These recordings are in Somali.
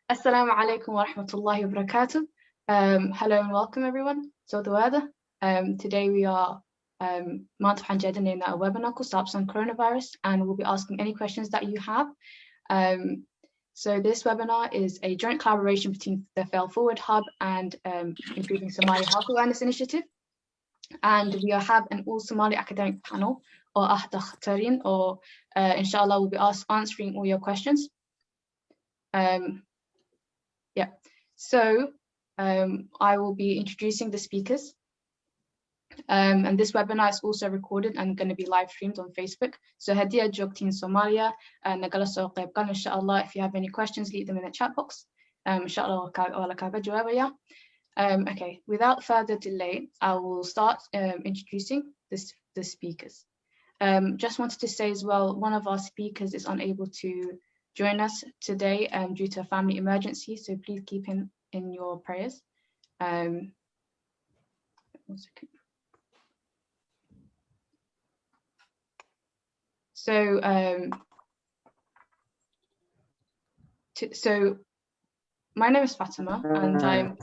Assalamu alaikum wa rahmatullahi wa barakatuh. Hello and welcome everyone. So today we are maanta waxaan jeedinaynaa a webinar ku saabsan coronavirus, and we'll be asking any questions that you have. So this webinar is a joint collaboration between the TheFailForwardHub and Improving Somali Health Awareness Initiative. And we have an all Somali academic panel, or Ahda Khatarin, or inshallah we'll be answering all your questions. So I will be introducing the speakers. And this webinar is also recorded and going to be live streamed on Facebook. So Hadia Jogtin Somalia and Nagala so qaybgal inshallah. If you have any questions, leave them in the chat box. Inshallah wala kaga jawabaya. Okay, without further delay, I will start introducing the speakers. Just wanted to say as well, one of our speakers is unable to join us today due to a family emergency, so please keep him in your prayers. 1 second. So my name is Fatima, and I'm.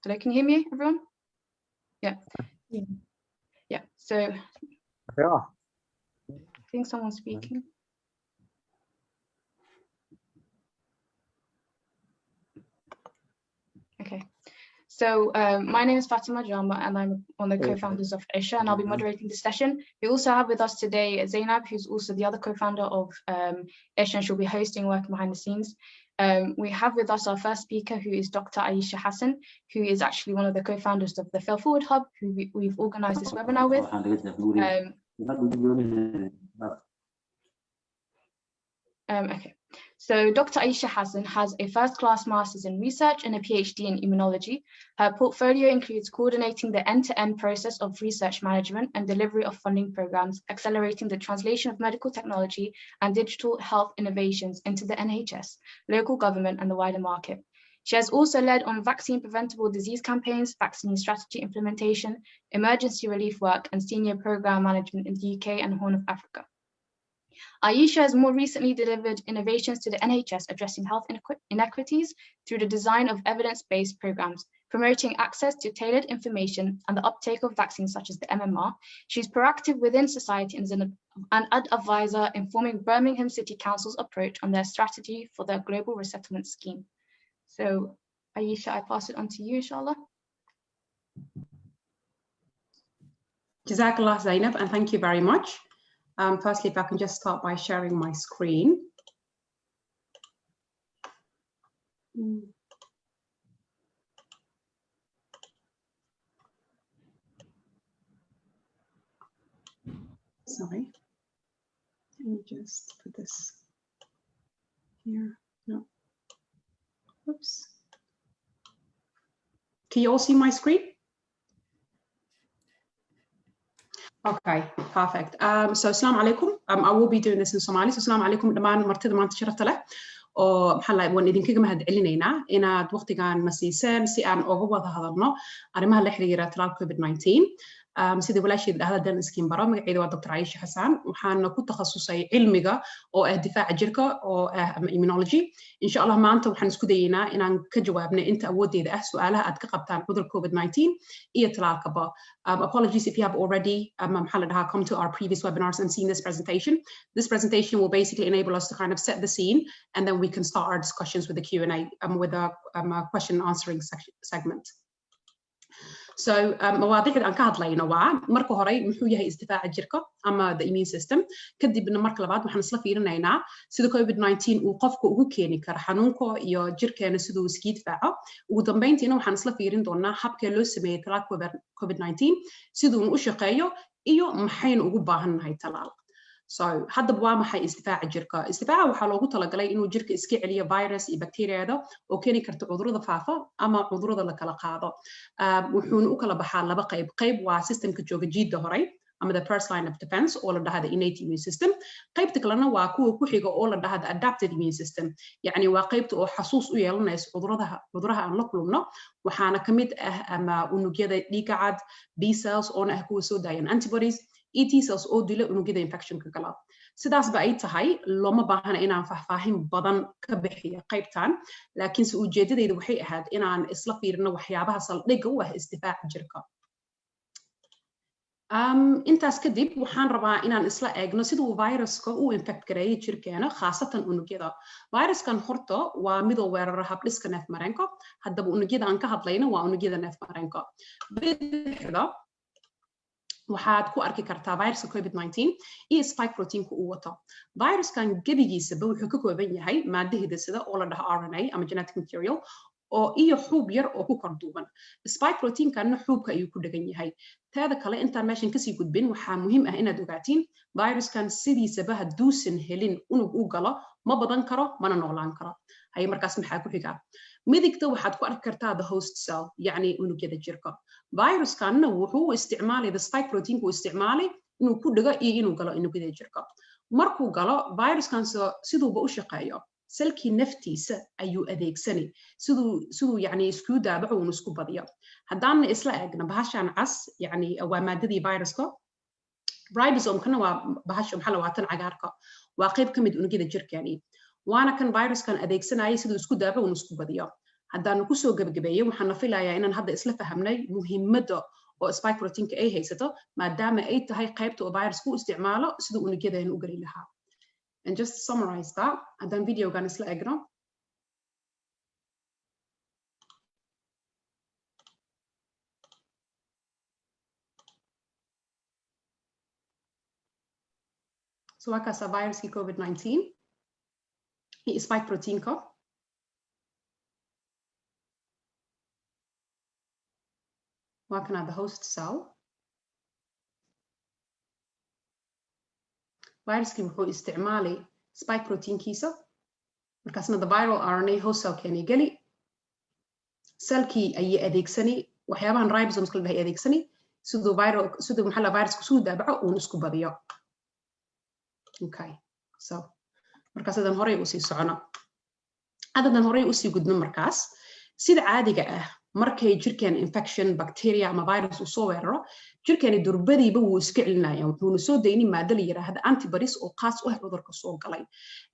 Hello, can you hear me, everyone? Yeah. So I think someone's speaking. Okay, so my name is Fatima Jama, and I'm one of the co-founders of Aisha, and I'll be moderating this session. We also have with us today Zainab, who's also the other co-founder of Aisha, and she'll be hosting, working behind the scenes. We have with us our first speaker, who is Dr. Aisha Hassan, who is actually one of the co-founders of the TheFailForwardHub, who we've organized this webinar with. Okay. So Dr. Aisha Hassan has a first-class master's in research and a PhD in immunology. Her portfolio includes coordinating the end-to-end process of research management and delivery of funding programs, accelerating the translation of medical technology and digital health innovations into the NHS, local government, and the wider market. She has also led on vaccine preventable disease campaigns, vaccine strategy implementation, emergency relief work, and senior program management in the UK and Horn of Africa. Aisha has more recently delivered innovations to the NHS addressing health inequities through the design of evidence-based programs, promoting access to tailored information and the uptake of vaccines such as the MMR. She's proactive within society and is an advisor informing Birmingham City Council's approach on their strategy for their global resettlement scheme. So Aisha, I pass it on to you, inshallah. Jazakallah, Zainab, and thank you very much. Firstly, if I can just start by sharing my screen. Sorry, let me just put this here. No, oops. Can you all see my screen? Okay, perfect. So assalamu alaikum. I will be doing this in Somali. So assalamu alaikum dhamaan martida maanta sharafta leh oo maxaa la waan idinkaga mahadcelinaynaa inaad waqtigan na siiseen si aan uga wada hadalno arrimaha la xiriira talaalka COVID-19. sidii walaashayda dhahda dan iskiin baro magacayda waa Dr. Aisha Hassan waxaan ku takhasusay cilmiga oo difaaca jirka oo immunology insha Allah maanta waxaan isku dayeynaa inaan ka jawaabno inta awoodeyda su'aalaha aad ka qabtaan cudurka COVID-19 iyo talaalkaba. Apologies if you have already come to our previous webinars and seen this presentation. This presentation will basically enable us to kind of set the scene, and then we can start our discussions with the Q&A with a question and answering segment. So مواضيع aan ka hadlayno waa marka hore muxuu yahay isdifaaca jirka ama the immune system kadibna marka labaad waxaan isla fiirinaynaa sida COVID-19 uu qofka ugu keeni karo xanuunka iyo jirkeena sidoo uu iska difaaco ugu dambeyntiina waxaan isla fiirin doonaa habka loo sameeyo talaalka COVID-19 sidoo uu u shaqeeyo iyo maxaynu ugu baahannahay talaal. So hadda waa maxay isdifaaca jirka? Isdifaaca waxaa loogu talagalay inuu jirka iska celiyo virus iyo bacteriada oo keeni karta cudurrada faafa ama cudurrada la kala qaado. Wuxuuna u kala baxaa laba qayb. Qayb waa systemka jooga jiidda hore ama the first line of defense oo la dhahdo innate immune system. Qaybta kalena waa kuwa ku xiga oo la dhahdo adaptive immune system. Yacni waa qaybta oo xasuus u yeelanaysa cudurrada aan la kulmno waxaana ka mid ama unugyada dhiigga cad, B cells oo kuwa soo daayaan antibodies, T cells oo dila unugyada infectionka gala. sidaas ba ay tahay looma baahana inaan faahfaahin badan ka bixiyo qaybtan laakiin si ujeedadaydu waxay ahayd inaan isla fiirino waxyaabaha saldhigga u ah isdifaaca jirka intaas kadib waxaan rabaa inaan isla eegno siduu viruska u infect gareeyay jirkeena khaasatan unugyada viruskan horta waa midoo weerara habdhiska neefmareenka haddaba unugyada aan ka hadlayno waa unugyada neefmareenka bidixda waxaad ku arki kartaa viruska COVID-19 iyo spike proteinka uu wato viruskan gebigiisaba wuxuu ka kooban yahay maadda hidasida oo la dhaho RNA ama genetic material oo iyo xuub yar oo ku korduuban spike proteinkanna xuubka ayuu ku dhagan yahay teeda kale intaan meeshan kasii gudbin waxaa muhiim ah inaad ogaatiin viruskan sidiisaba hadduusan helin unug u galo ma badan karo mana noolaan karo haye markaas maxaa ku xiga midigta waxaad ku arki kartaa the host cell yacni unugyada jirka viruskanna wuxuu u isticmaalay the spike proteinka uu isticmaalay inuu ku dhago iyo inuu galo unugyada jirka markuu galo viruskan siduuba u shaqeeyo selkii naftiisa ayuu adeegsanay siduu yani isku daabaco uun isku badiyo haddaanna isla eegna bahashan cas yani waa maadadii viruska ribosomkana waa bahasha maxaa la waatan cagaarka waa qayb ka mid unugyada jirkeeni waana kan viruskan adeegsanayay siduu isku daabaco uun isku badiyo haddaanu kusoo gabagabeeyey waxaan la filayaa inaan hadda isla fahamnay muhiimadda oo spike proteinka ay haysato maadaama ay tahay qaybta oo viruska u isticmaalo siduu unugyadeena u geli lahaa And just to summarize that, and then video gan isla egno. So like as a virus ki COVID-19, he spike protein ko. Working at the host cell. viruskii wuxuu isticmaalay spike proteinkiisa markaasna the viral RNA host cellkeeni geli cellkii ayay adeegsanay waxyaabahan ribosomes kala dhahay adeegsanay siduu maxaa la viruska suu daabaco uun isku badiyo okay so markaas adan horey usii socono adadan horey usii gudno markaas sida caadiga ah markay jirkeen infection bacteria ama virus uu soo weeraro jirkeeni durbadiiba wuu iska celinaya wuxuuna soo daynin maada la yiraahdo antibodies oo qaas u ah cudurka soo galay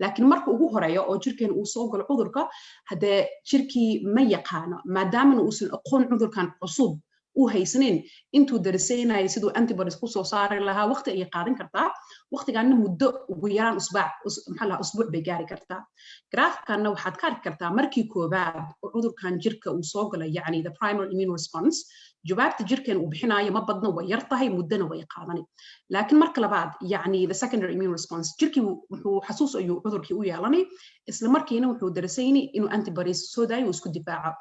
laakiin marka ugu horeeyo oo jirkeeni uu soo galo cudurka hadee jirkii ma yaqaano maadaama uusan aqoon cudurkan cusub uu haysanin intuu darisaynayo siduu antibodies ku soo saari lahaa waqti ay qaadan kartaa waqtigaana muddo ugu yaraan usbuuc bay gaari kartaa graafkanna waxaad ka arki kartaa markii koobaad oo cudurkan jirka uu soo galay yacni the primary immune response jawaabta jirkeen uu bixinayo ma badna way yar tahay muddana way qaadanay laakiin marka labaad yacni the secondary immune response jirkii wuxuu xasuus ayuu cudurkii u yeelanay isla markiina wuxuu darisaynay inuu antibodies soo daayo uu isku difaaco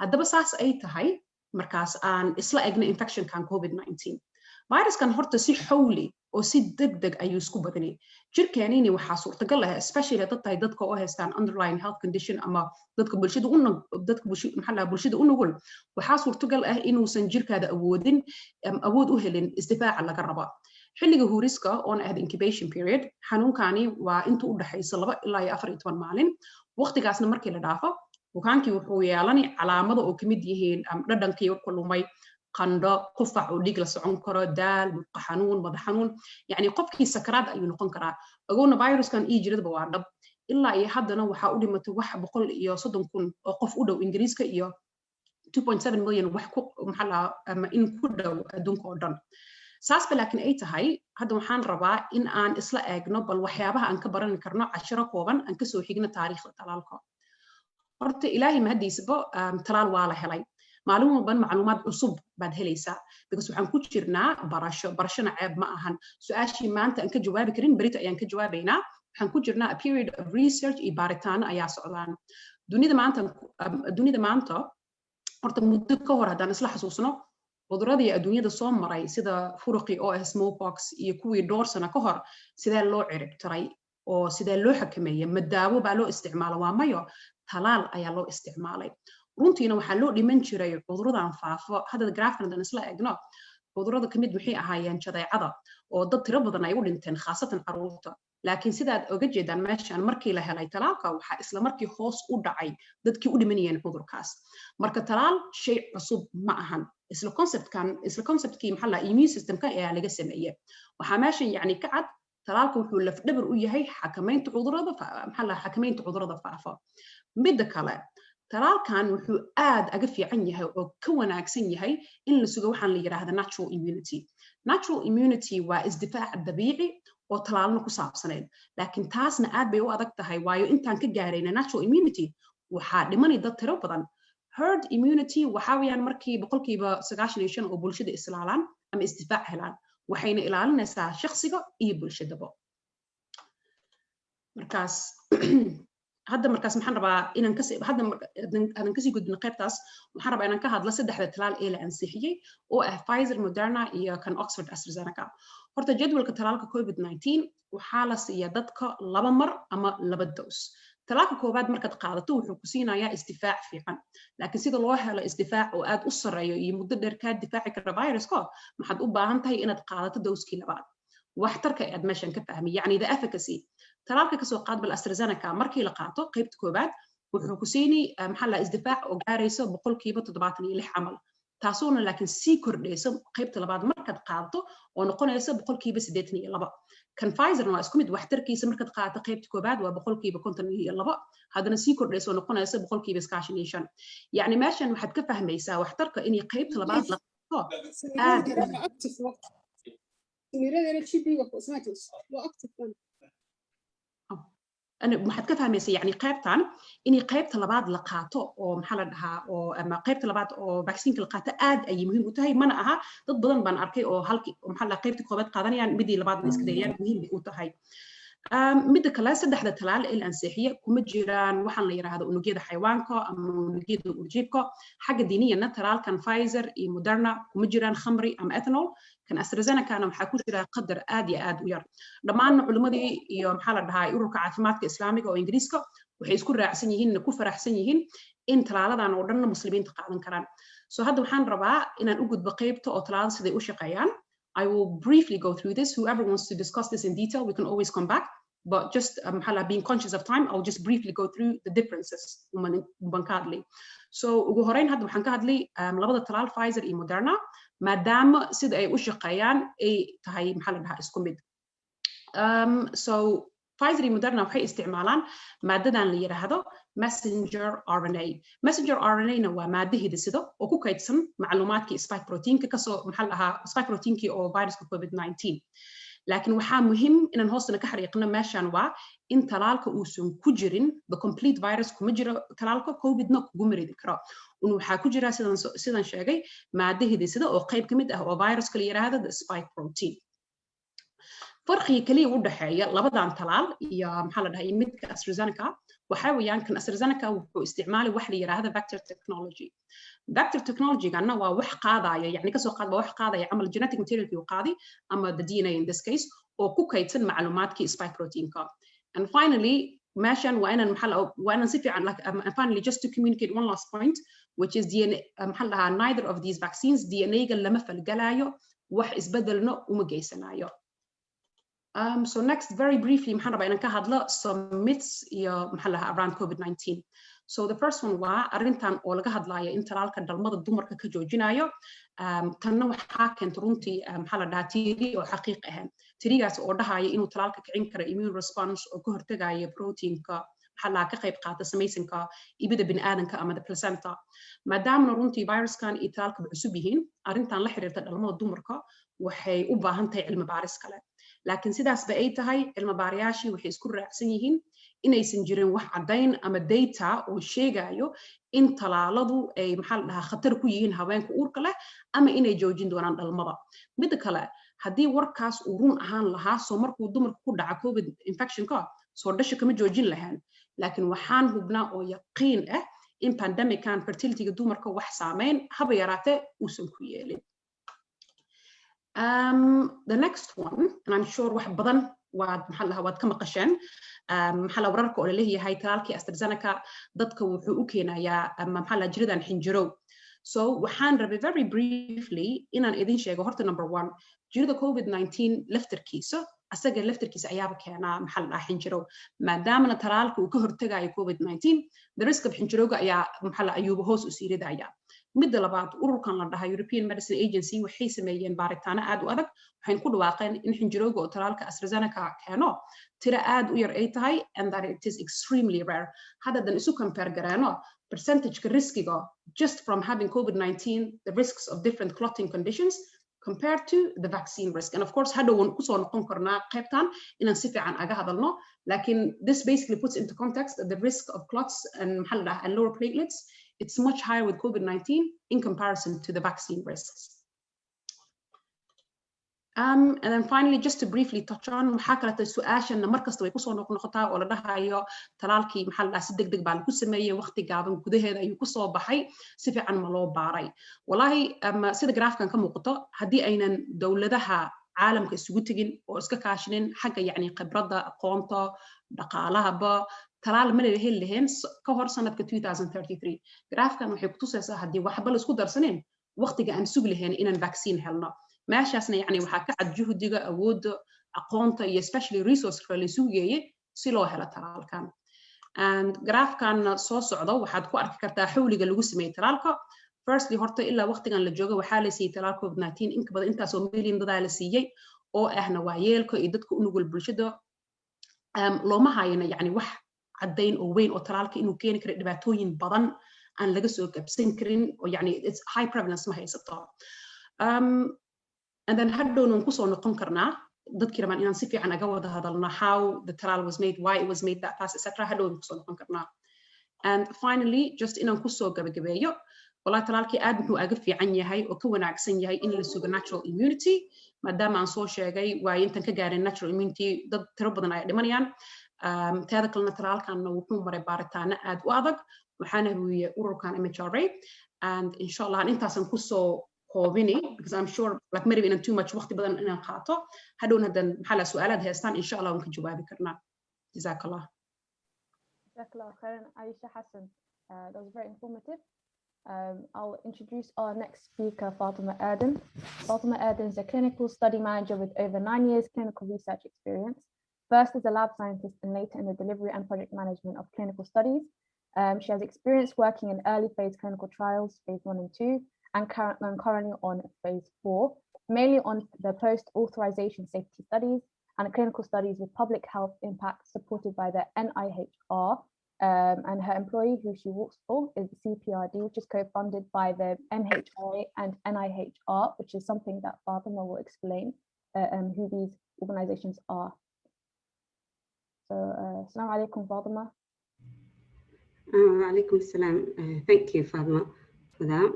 haddaba saas ay tahay markaas aan isla egna infectionkan COVID-19 viruskan horta si xawli oo si degdeg ayuu isku badanay jirkeenini waxaa suurtagal ah especially dad tahay dadka oo haystaan underlying health condition ama dadka bulshada u nugul waxaa suurtagal ah inuusan jirkaada awood u helin isdifaaca laga rabo xilliga huuriska oon ahda incubation period xanuunkani waa intuu u dhaxaysa 2 ilaa 14 maalin waqtigaasna markii la dhaafo bukaankii wuxuu yeelanay calaamado oo kamid yihiin dhadhankii ku lumay qandho qufac oo dhig la socon karo daal mudqa xanuun madax xanuun yacni qofkii sakaraad ayuu noqon karaa agoona viruskan ii jiradba waa dhab ilaa iyo haddana waxaa u dhimatay wax 130,000 oo qof u dhow ingiriiska iyo 2.7 milyan wax ku ama in ku dhow adduunka oo dhan saasba laakiin ay tahay hadda waxaan rabaa in aan isla eegno bal waxyaabaha aan ka baran karno cashiro kooban aan kasoo xigno taariikhda talaalka horta ilaahay mahadiisaba talaal waa la helay maalin walban macluumaad cusub baad helaysaa because waxaan ku jirnaa barashana ceeb ma ahan su-aashii maanta aan ka jawaabi karin berita ayaan ka jawaabaynaa waxaan ku jirnaa a period of research iyo baaritaano ayaa socdaan dunida maanta horta muddo ka hor haddaan isla xasuusno cuduradii adduunyada soo maray sida furuqii oo ah smallpox iyo kuwii dhowr sano ka hor sidee loo cirib tiray oo sidee loo xakameeyay ma daawo baa loo isticmaalo waa mayo talaal ayaa loo isticmaalay runtiina waxaa loo dhiman jiray cuduradan faafo hadda graafkan haddaan isla eegno cudurada kamid waxay ahaayeen jadeecada oo dad tiro badan ay u dhinteen khaasatan caruurta laakiin sidaad oga jeedaan meeshan markii la helay talaalka waxaa isla markii hoos u dhacay dadkii u dhimanayeen cudurkaas marka talaal shay cusub ma ahan isla conceptkii maxaa la immune systemka ayaa laga sameeyay waxaa meeshan yacni ka cad talaalka wuxuu lafdhabar u yahay xakamaynta cudurrada faafa midda kale talaalkan wuxuu aad aga fiican yahay oo ka wanaagsan yahay in la sugo waxaan la yiraahdaa natural immunity waa isdifaac dabiici oo talaalna ku saabsaneed laakiin taasna aad bay u adag tahay waayo intaan ka gaarayna natural immunity waxaa dhimanay dad tiro badan herd immunity waxa weeyaan markii 95% oo bulshada islaalaan ama isdifaac helaan waxayna ilaalinaysaa shakhsiga iyo bulshadaba markaas hadda markaas maxaan rabaa inaan kasii gudbino qaybtaas waxaan rabaa inaan ka hadlo saddexda talaal ee la ansixiyey oo ah Pfizer, Moderna iyo kan Oxford AstraZeneca horta jadwalka talaalka COVID-19 waxaa la siiyaa dadka 2 mar ama 2 dose talaalka koobaad markaad qaadato wuxuu ku siinayaa isdifaac fiican laakiin sida loo helo isdifaac oo aad u sareeyo iyo muddo dheer ka difaaci kara viruska maxaad u baahan tahay inaad qaadato dooskii labaad waxtarka aad meeshan ka fahmi yani the efficacy talaalka kasoo qaad bal AstraZeneca markii la qaato qaybta koobaad wuxuu ku siinay isdifaac oo gaarayso 76% camal taasuna laakiin sii kordhayso qaybta labaad markaad qaadato oo noqonayso 82% kan Pfizer waa isku mid waxtarkiisa markaad qaadato qaybta koobaad waa 52% hadana sii kordhayso oo noqonayso 95% yani meeshan waxaad ka fahmaysaa waxtarka in qaybta labaad la qaato أنا محد كفهم ميسي يعني قيبتان إني قيبت لبعض لقاطه أو محل لها أو أما قيبت لبعض أو فاكسين كلقاطه آد أي مهم وتهي منعها ضد بدن بان أركي أو هالكي محل قيبت كوبات قادني يعني بدي لبعض الناس كده يعني مهم وتهي مدة كلا سدح التلال الأنسيحية كم جيران وحن ليرا هذا إنه جيد حيوانكا أم جيد أورجيبكا حاجة دينية نترال كان فايزر إي مودرنا كم جيران خمري أم إثنول كان أسترازينيكا كانوا محكوش إلى قدر آد وير لما أن علماء دي يوم حالة بها يروك عافمات إسلامية أو إنجليزكا وحيسكون رأسينيهن كفر رأسينيهن إن تلال هذا نورنا مسلمين تقاعدن كران سو هذا وحن ربع إن نوجد بقيبته أو تلال سدي وشقيان I will briefly go through this. Whoever wants to discuss this in detail, we can always come back. But just being conscious of time, I'll just briefly go through the differences. So, ugu horeyn hadda waxaan ka hadlay labada talaal Pfizer iyo Moderna maadaama sida ay u shaqeeyaan ay tahay maxaa la dhahaa isku mid. So Pfizer iyo Moderna waxay isticmaalaan maadadan la yiraahdo messenger RNA. Messenger RNA na waa maadada hidisido oo ku kaydsan macluumaadkii spike proteinka kasoo maxaa la dhahaa spike proteinkii oo viruska COVID-19. لكن waxaa muhiim inaan hoostana ka xariiqno meeshan waa in talaalka uusan ku jirin the complete virus kuma jiro talaalka COVID-na kugu maridi karo waxaa ku jira sidan sheegay maadada hidisida oo qayb kamid ah oo viruska la yiraahdo the spike protein farqiga kaliya u dhaxeeya labadan talaal iyo maxaa la dhahay midka AstraZeneca waxa weeyaan kan AstraZeneca wuxuu isticmaalay wax la yiraahdo vector technology gana waa wax qaadaya yani ka soo qaadba wax qaadaya amal genetic material uu qaadi ama the DNA in this case oo ku kaydsan macluumaadkii spike protein ka and finally meeshan waa inaan si fiican and finally just to communicate one last point which is DNA neither of these vaccines DNA ga lama falgalayo wax isbedelno uma geysanayo. So next, very briefly, some myths around COVID-19. So the first one was arrintan oo laga hadlayo in talaalka dhalmada dumarka ka joojinayo tanna waxa keenta runtii maxaa la dhahaa tiiri oo xaqiiq ah tiirigaas oo dhahayo inuu talaalka kicin karo immune response oo ka hortagayo proteinka maxaa la ka qayb qaata samaysanka ibida bini'aadanka ama the placenta maadaama runtii viruskan iyo talaalka cusub yihiin arrintan la xiriirta dhalmada dumarka waxay u baahan tahay cilmi baaris kale laakiin sidaas ba ay tahay cilmi baarayaashii waxay isku raacsan yihiin inaysan jirin wax cadayn ama data oo sheegayo in talaaladu ay maxaa la dhahaa khatar ku yihiin haweenka uurka leh ama inay joojin doonaan dhalmada mid kale haddii warkaas uu run ahaan lahaa soo markuu dumarku ku dhaca covid infection ka soo dhasha kama joojin lahaan laakiin waxaan hubnaa oo yaqiin ah in pandemic-kan fertility-ga dumarka wax saameyn haba yaraatee uusan ku yeelin. The next one, and I'm sure wax badan waad ka maqasheen wararka oo leeyahay talaalkii AstraZeneca dadka wuxuu u keenayaa jiridan xinjirow so waxaan rabay very briefly inaan idin sheego horta number 1 jirida COVID-19 laftarkiisa asaga laftarkiisa ayaaba keenaa xinjirow maadaama talaalka uu ka hortagayo COVID-19 the risk of xinjirowga ayaa ayuuba hoos u siiridaya midda labaad ururkan la dhahay European Medicine Agency waxay sameeyeen baaritaano aad u adag waxay ku dhawaaqeen in xinjirowga oo talaalka AstraZeneca keeno tira aad u yar ay tahay and that it is extremely rare haddan isu compare gareeno percentage riskiga just from having COVID-19 the risks of different clotting conditions compared to the vaccine risk and of course hadhown kusoo noqon karnaa qaybtan inaan si fiican aga hadalno lakin this basically puts into context that the risk of clots and lower platelets it's much higher with COVID-19 in comparison to the vaccine risks. And then finally, just to briefly touch on, maxaa kale su'aashan markasta way kusoo noqnoqotaa oo la dhahayo talaalkii maxaa la si degdeg baa lagu sameeyay waqti gaaban gudaheeda ayuu kusoo baxay si fiican ma loo baaray wallahi sida graafkan ka muuqato haddii aynan dowladaha caalamka isugu tegin oo iska kaashinin xagga yacni khibradda aqoonta dhaqaalahaba talaal ma heli lahayn ka hor sanadka 2033 graafkan waxay ku tusaysaa haddii waxba la isku darsaneen waqtiga aan sugi lahayn inaan vaccine helno meeshaasna yacni waxaa ka cad juhdiga awoodda aqoonta iyo especially resourceka la isugu geeyey si loo helo talaalkan and graafkan soo socdo waxaad ku arki kartaa xawliga lagu sameeyey talaalka firstly horta ilaa waqtigan la joogo waxaa la siiyey talaal COVID-19 inka badan intaasoo milyan dadaa la siiyey oo ahna waayeelka iyo dadka u nugul bulshada looma hayana yacni wax caddayn oo weyn oo talaalka inuu keeni karo dhibaatooyin badan aan laga soo kabsan karin oo yacni it's high prevalence ma haysato and then hadhownan kusoo noqon karnaa dadkii rabaan inaan si fiican aga wada hadalno how the talaal was made why it was made that fast etc hadhownan kusoo noqon karnaa and finally just inaan kusoo gabagabeeyo wallahi talaalkii aad muxuu aga fiican yahay oo ka wanaagsan yahay in la sugo natural immunity maadaama aan soo sheegay waayo intaan ka gaarin natural immunity dad tiro badan ay dhimanayaan teeda kalena talaalkanna wuxuu maray baaritaano aad u adag waxaana huwiyey ururkan MHRA and inshallah intaasan kusoo koobini because I'm sure like maybe in too much waqti badan inaan qaato hadhowna hadan maxaa la su'aalaad haystaan inshallah waan ka jawaabi karnaa jazakallah khairan Aisha Hassan that was very informative. I'll introduce our next speaker, Fatima Erdem. Fatima Erdem is a clinical study manager with over 9 years clinical research experience. First as a lab scientist and later in the delivery and project management of clinical studies. She has experience working in early phase clinical trials, phase 1 and 2, and currently on phase 4, mainly on the post-authorization safety studies and clinical studies with public health impact supported by the NIHR. And her employee who she works for is the CPRD, which is co-funded by the NHRA and NIHR, which is something that Fatima will explain who these organizations are. So, Assalamu alaikum, Fatima. Alaikum salam. Thank you, Fatima, for that.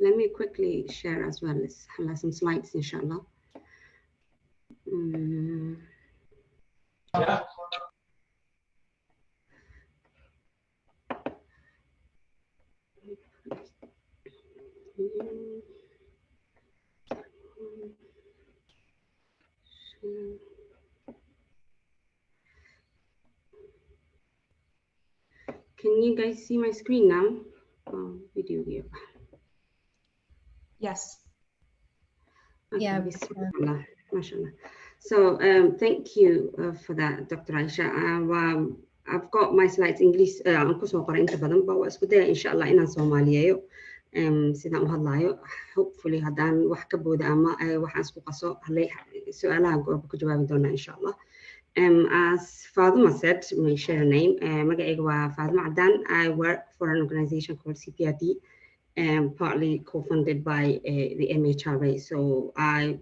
Let me quickly share as well. Let's have some slides, inshallah. Yeah. Can you guys see my screen now? Video here. Yes. Okay, Yeah. Bismillah. MashaAllah. So thank you for that, Dr. Aisha. I've got my slides English. I'm kusoo qoray inta badan ba waa isku daya inshallah inaan Soomaaliyeeyo sidaan u hadlaayo. Hopefully haddaan wax ka booda ama waxaan isku qaso su'aalaha goobta ku jawaabi doonaa inshallah. As Fatima said, my share name, magacayga waa Fatima Adan. I work for an organization called CPRD, partly co-funded by the MHRA. So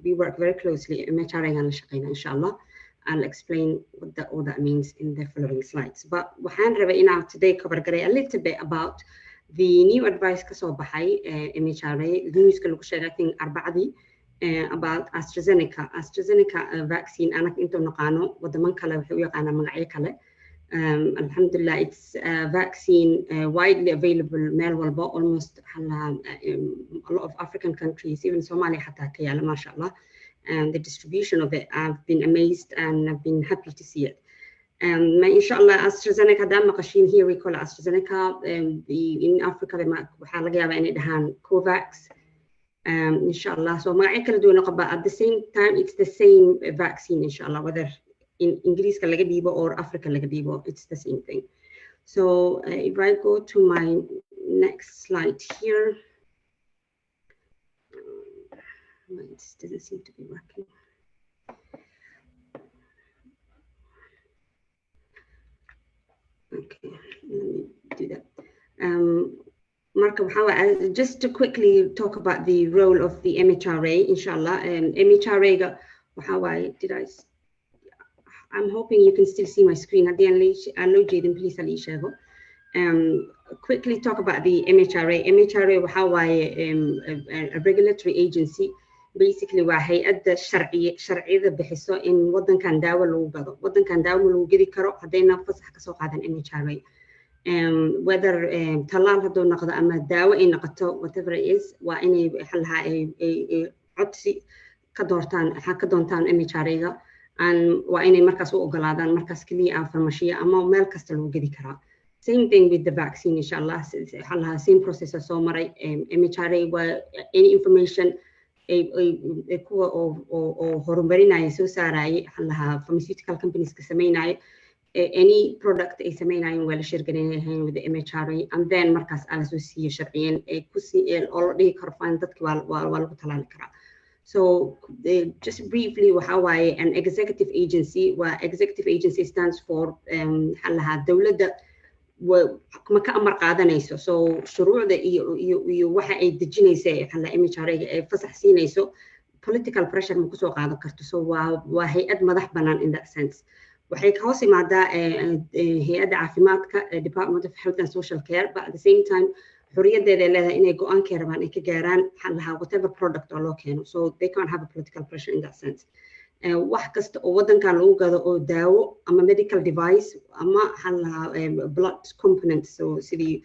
we work very closely. MHRA and inshallah. I'll explain what all that means in the following slides. But waxaan rabay inaan today cover garay a little bit about the new advice ka soo baxay MHRA newska lagu sheegay I think arbacadii about AstraZeneca vaccine anak inta naqaano wadaman kale waxay u yaqaanaa magacyo kale alhamdulillah it's a vaccine widely available meel walba almost a lot of African countries even Somalia حتى ka yaala masha Allah. And the distribution of it, I've been amazed and I've been happy to see it. Inshallah, AstraZeneca, here we call it AstraZeneca. In Africa, waxaa laga yaabaa inay dhahaan COVAX. Inshallah, so but at the same time, it's the same vaccine, inshallah, whether in English laga dhiibo or Africa laga dhiibo, it's the same thing. So if I go to my next slide here. It doesn't seem to be working. Okay, let me do that. Marco, just to quickly talk about the role of the MHRA, inshallah. MHRA, I'm hoping you can still see my screen. At the end, please, quickly talk about the MHRA. MHRA, a regulatory agency. Basically, hay'adda sharciyada bixiso in wadankan daawo lagu gado. Wadankan daawo lagu gadi karo hadayna fasax ka soo qaadan MHRA. Whether talaal haduu noqdo ama daawo ay noqoto, whatever it is, waa inay codsi ka doontaan MHRA-ga, waa inay markaas u ogolaadaan markaas kaliya farmashiya ama meel kasta lagu gadi karaa. Same thing with the vaccine, inshallah. Same process soo maray. MHRA, any information kuwa oo horumarinaya soo saaraya pharmaceutical companies ka sameynaya any product ay sameynayaan waa la shirgalinayaan with the MHRA, and then markaas ala soo siiyo sharciyan oo la dhihi karo fine dadka waa lagu talaali karaa. So just briefly, an executive agency. Executive agency stands for dowladda ma ka amar qaadanayso. So shuruucda iyo waxa ay dejinaysa MHRA ay fasax siinayso, political pressure ma ku soo qaadan karto. So waa hay'ad madax bannaan in that sense. Waxay ka hoos imaadaa hay'adda caafimaadka, Department of Health and Social Care, but at the same time xorriyadeeda leedahay inay go'aankay rabaan ay ka gaaraan whatever product oo loo keeno. So they can't have a political pressure in that sense. Wax kasta oo wadankan lagu gado oo daawo ama medical device ama blood components, so sidii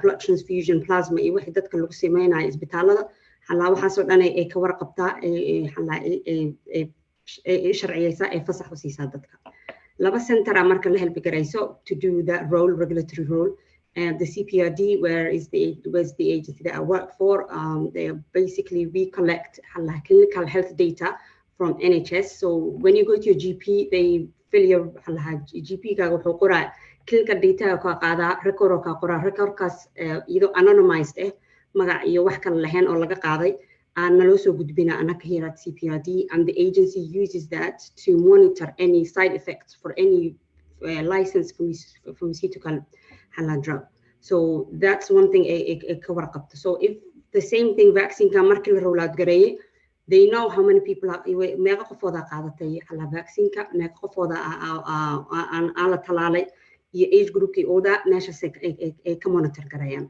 blood transfusion, plasma iyo wixii dadka lagu sameynayo isbitaalada, waxaasoo dhan ay ka warqabtaa sharciyeysaa ay fasax u siisaa dadka. Laba centera marka la helbi garayso to do that role, regulatory role. The CPRD, where's the agency that I work for, we collect clinical health data from NHS. So when you go to your GP, they fill your GP clinical data record either anonymized magac iyo wax kale lahayn oo laga qaaday naloo soo gudbina anaka here at CPRD, and the agency uses that to monitor any side effects for any licensed pharmaceutical drug. So that's one thing a cover up. So if the same thing vaccine ka markii la roll out gareeyay, they know how many people meeqa qofooda qaadatay vaccine ka, meeqa qofooda aan la talaalay iyo age groupkii oo that meeshaas ay ka monitor gareeyaan.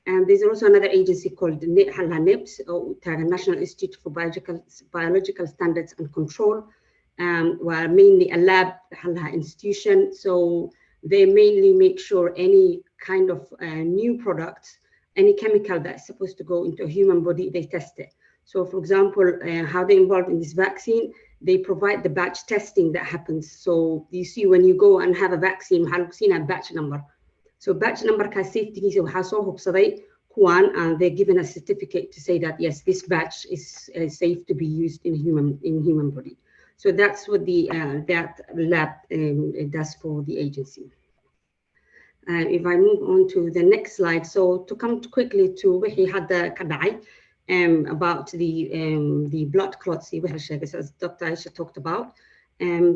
And there's also another agency called NIPS, or National Institute for Biological Standards and Control, were mainly a lab institution. So they mainly make sure any kind of new products, any chemical that's supposed to go into a human body, they test it. So for example, how they're involved in this vaccine, they provide the batch testing that happens. So you see when you go and have a vaccine, a batch number. So batch number ka safety waxaa soo hubsaday kuwan, and they're given a certificate to say that yes, this batch is safe to be used in human body. So that's what that lab does for the agency. If I move on to the next slide, so to come quickly to wixii hadda ka dhacay about the blood clots, as Dr. Aisha talked about.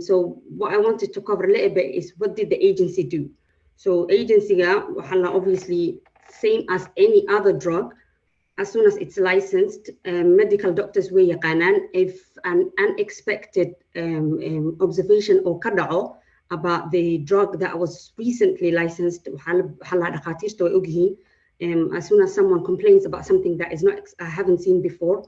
So what I wanted to cover a little bit is what did the agency do? So agency obviously same as any other drug, as soon as it's licensed, medical doctors way yaqaanaan if an unexpected observation or ka dhaco about the drug that was recently licensed, dhakhaatiirta way ogyihiin. As soon as someone complains about something that is not I haven't seen before,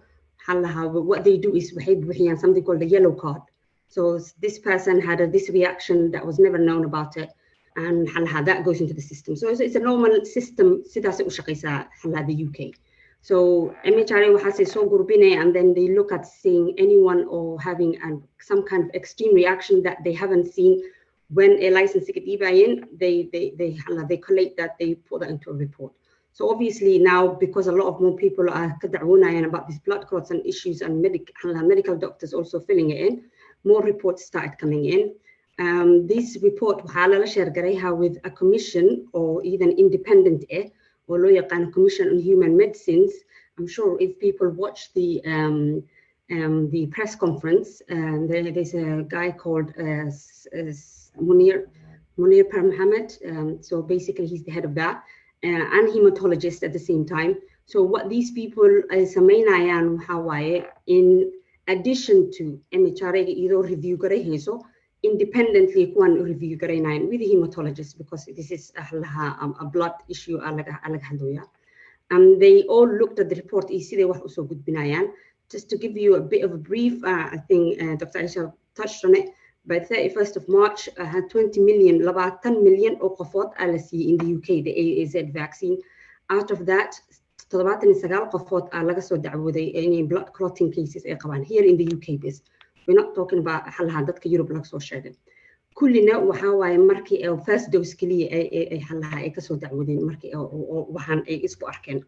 what they do is waxay buuxiyaan something called the yellow card. So this person had this reaction that was never known about it, and that goes into the system. So it's a normal system, sidaas u shaqeysaa the UK. So MHRA waxaasay soo gurbinaya, and then they look at seeing anyone or having some kind of extreme reaction that they haven't seen when a license get in, they collate that, they put that into a report. So obviously now, because a lot of more people are kada'wunayan about these blood clots and issues, and medical doctors also filling it in, more reports started coming in. This report waxaa lala sheergareeyaa with a commission or even independent or loo yaqaan Commission on Human Medicines. I'm sure if people watch the the press conference. There's a guy called Munir Mohammed. So basically he's the head of that, and hematologist at the same time. So what these people sameynayaan waxa waaye, in addition to MHRA iyadoo review garayhayso, independently kuwan review garaynayan with the hematologist, because this is a blood issue alaga hadlaya. They all looked at the report sidee wax usoo gudbinayaan. Just to give you a bit of a brief, I think Dr. Aisha touched on it. By 31st of March, had 20 million oo qofood in the UK, the AAZ vaccine. Out of that, 79 qofood laga soo dacwooday in blood clotting cases ay qabaan here in the UK base. We're not talking about xalaha dadka Europe laga soo sheegay. Kullina waxa waaye markii first dose kaliya ay xalaha ay ka soo dacwoodeen markii waxaan ay isku arkeen.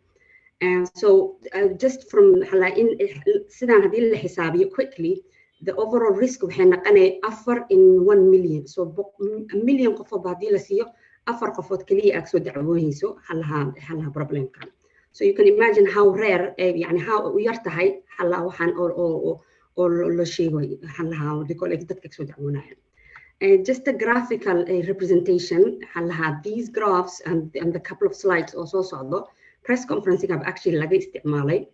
So just from sidaan hadii la xisaabiyo quickly, the overall risk waxay noqonay 4 in 1 million. So a million qofood hadii la siiyo 4 qofood kaliya ay soo dacwoonayso xalaha problem kan. So you can imagine how rare, يعني how yar tahay xalaha waxaan oo la sheegay xalaha dadka soo dacwoonayaan. Just a graphical representation, these graphs and the couple of slides also socdo. Press conferencing have actually laga isticmaalay,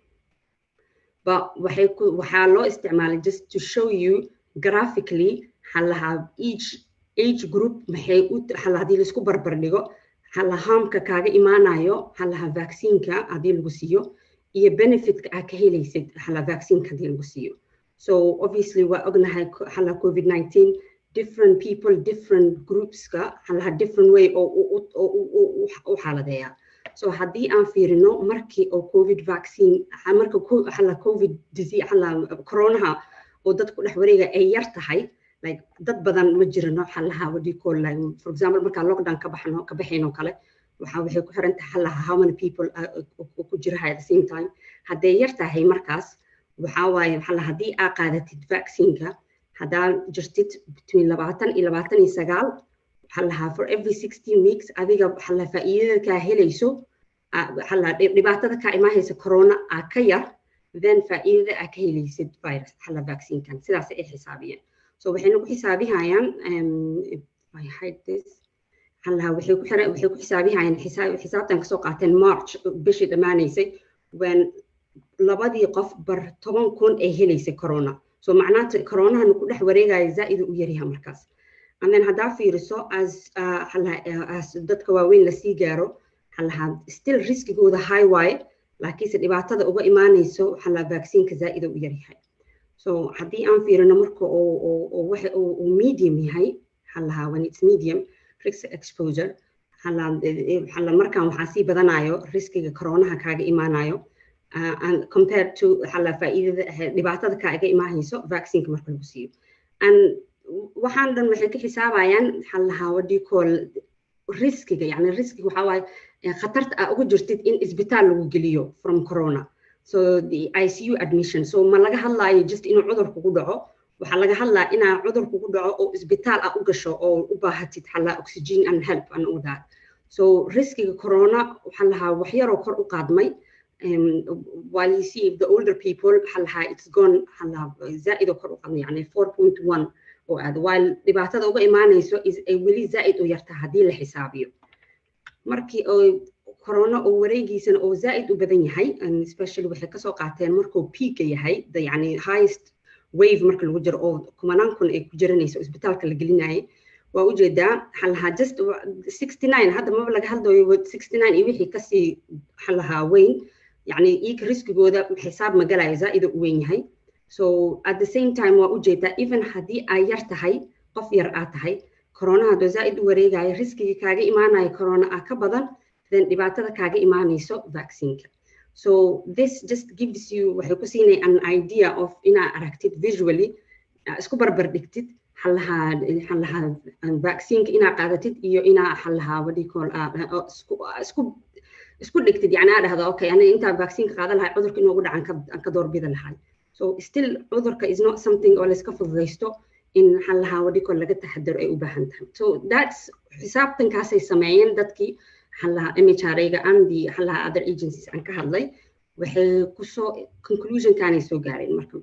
but waxaa loo isticmaalay just to show you graphically each age group maxay hadii la isku barbar dhigo harmka kaaga imaanayo vaccineka hadii lagu siiyo iyo benefitka aad ka helaysid vaccineka hadii lagu siiyo. So obviously waa ognahay COVID-19, different people, different groups different way oo xaladeeya. So hadii aan fiirino markii oo COVID vaccine marka COVID disease corona oo dadku dhex wareega ay yar tahay, like dad badan ma jirano what do you call, like for example marka lockdown ka baxayno kale waxay ku xiran tahay how many people ku jira at the same time. Hadday yar tahay markaas waxa waaye hadii aad qaadatid vaccineka hadaa jirtid between 20 iyo 29 for every 16 weeks adiga faa'iidada ka helayso dhibaatada ka imaanaysa corona ka yar then faa'iidada ka helaysid virus vaccine kan sidaas ay xisaabiyeen. So waxay ku xisaabiyaan if I hide this waxay ku xisaabiyaan xisaabtan ka soo qaateen March bishii dhamaanaysay when labadii qof bar 10,000 ay helaysay corona. So macnaheedu corona ku dhex wareegaya zaid u yaryahay markaas. And then hadaa fiiriso as dadka waaweyn la sii gaaro still riskigooda high way, laakiinse dhibaatada uga imaanayso vaccineka zaid u yaryahay. So hadii aan fiirino marka oo medium yahay when it's medium risk exposure markaan waxaa sii badanayo riskiga coronaha kaaga imaanayo and compared to faa'iidada dhibaatada kaaga imaanayso vaccineka marka lagu siiyo. And waxaan dhan waxay ka xisaabayaan what do you call riskiga, yani riskiga waxa waaye khatarta ugu jirtid in isbitaal lagu geliyo from corona. So the ICU admission, so ma laga hadlayo just inuu cudur kugu dhaco, waxa laga hadlaa inaa cudur kugu dhaco oo isbitaal u gasho oo u baahatid oxygen and help and all that. So riskiga corona wax yar oo kor u qaadmay, while you see the older people it's gone zaid oo kor u qaadmay, yani 4.1 oo aad, while dhibaatada uga imaanayso is ay weli zaid u yarta hadii la xisaabiyo. Markii oo corona oo wareegiisana oo zaid u badan yahay, and especially waxay ka soo qaateen markuu peak yahay, the yani highest wave marka lagu jiro oo kumanaan kun ay ku jiranayso isbitaalka la gelinayay, waa u jeedaa just 69 hadda ma laga hadlayo 69 iyo wixii ka sii weyn, yani iyaga riskigooda xisaab ma galayo zaid u weyn yahay. So at the same time waa u jeedaa even hadii ay yar tahay qof yar aad tahay, corona hado zaid u wareegayo riskiga kaaga imaanayo corona ka badan then dhibaatada kaaga imaanayso vaccineka. So this just gives you waxay ku siinay an idea of ina aragtid visually isku barbar dhigtid vaccineka ina qaadatid iyo ina what do you call isku dhigtid, yani aad dhahdo okay ana inta vaccineka qaadan lahay cudurka inuu ugu dhacan ka doorbida lahay. So still cudurka is not something oo la iska fududeysto in what do you call laga taxadaro ay u baahan tahay. So that's xisaabtankaas ay sameeyeen dadkii MHRA and the other agencies aan ka hadlay waxay ku soo conclusion kaanay soo gaareen marka.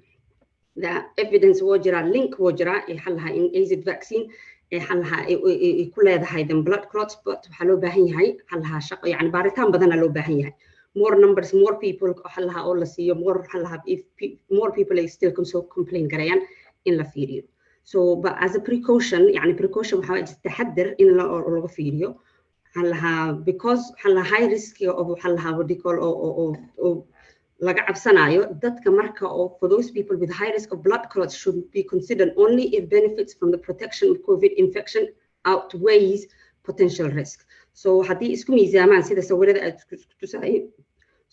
the evidence wajira link wajira xalaha in AZ vaccine xalaha ku leedahay dan blood clots but waxa loo baahan yahay xalaha shaqo yani baaritaan badan loo baahan yahay more numbers more people xalaha oo la siiyo more xalaha if more people are still complain garayaan in la fiiriyo so but as a precaution yani precaution waxa waa taxaddar in laga fiiriyo xalaha because xalaha high risk of xalaha what they call or laga cabsanayo dadka marka for those people with high risk of blood clots should be considered only if benefits from the protection of COVID infection outweighs potential risk. So hadii isku miisaamaan sida sawirada aad tusay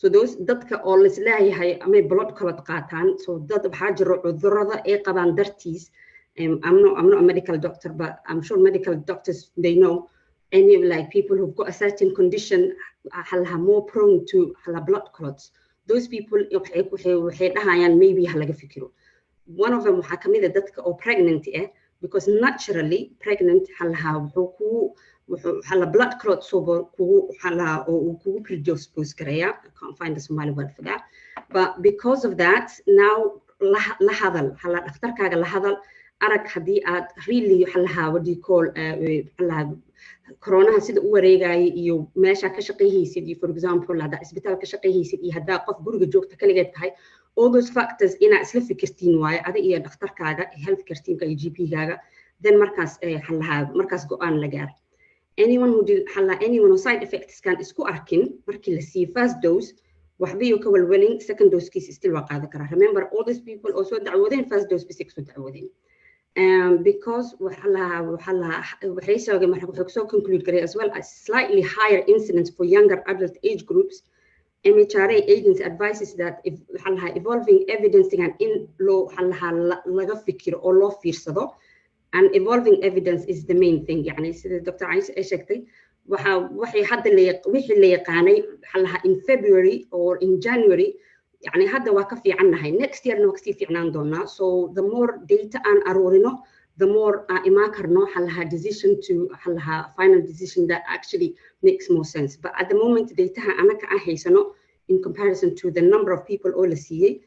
so those dadka oo la isleeyahay ama blood clot qaataan so dad waxa jiro cudurrada ay qabaan dartiis I'm not a medical doctor but I'm sure medical doctors they know any like people who've got a certain condition are more prone to blood clots. Those people waxay dhahayaan maybe laga fikiro one of them waxa kamid ah dadka oo pregnant because naturally pregnant wuxuu blood clot sober ku predispose karaya I can't find the Somali word for that but because of that now la hadal dhakhtarkaaga la hadal arag hadii aad really what do you call corona sida u wareegay iyo meesha ka shaqeeyaysid for example hada isbitaal ka shaqeeyaysid iyo hada qof guriga joogta kaligeed tahay all those factors ina isla fikirtiin waaye adiga iyo dhakhtarkaaga health care teamka iyo GP gaaga then markaas go'aan la gaar anyone who did anyone side effects kan isku arkin markii la sii first dose waxbiyo ka walwalin second dose kiis still waa qaada kara remember all these people also dacwadeen first dose bis soo dacwadeen because waxay soo conclude karay as well as slightly higher incidence for younger adult age groups MHRA agency advises that if evolving evidence in law laga fikiro oo loo fiirsado and evolving evidence is the main thing yani sida Dr. Aisha ay sheegtay waxay hadda wixii la yaqaanay in February or in January يعني هذا واقف في عنا هاي next year نوكسي في عنا دونا so the more data an arorino the more إماكرنا حلها decision to حلها final decision that actually makes more sense but at the moment data أنا كأحيسنو in comparison to the number of people all see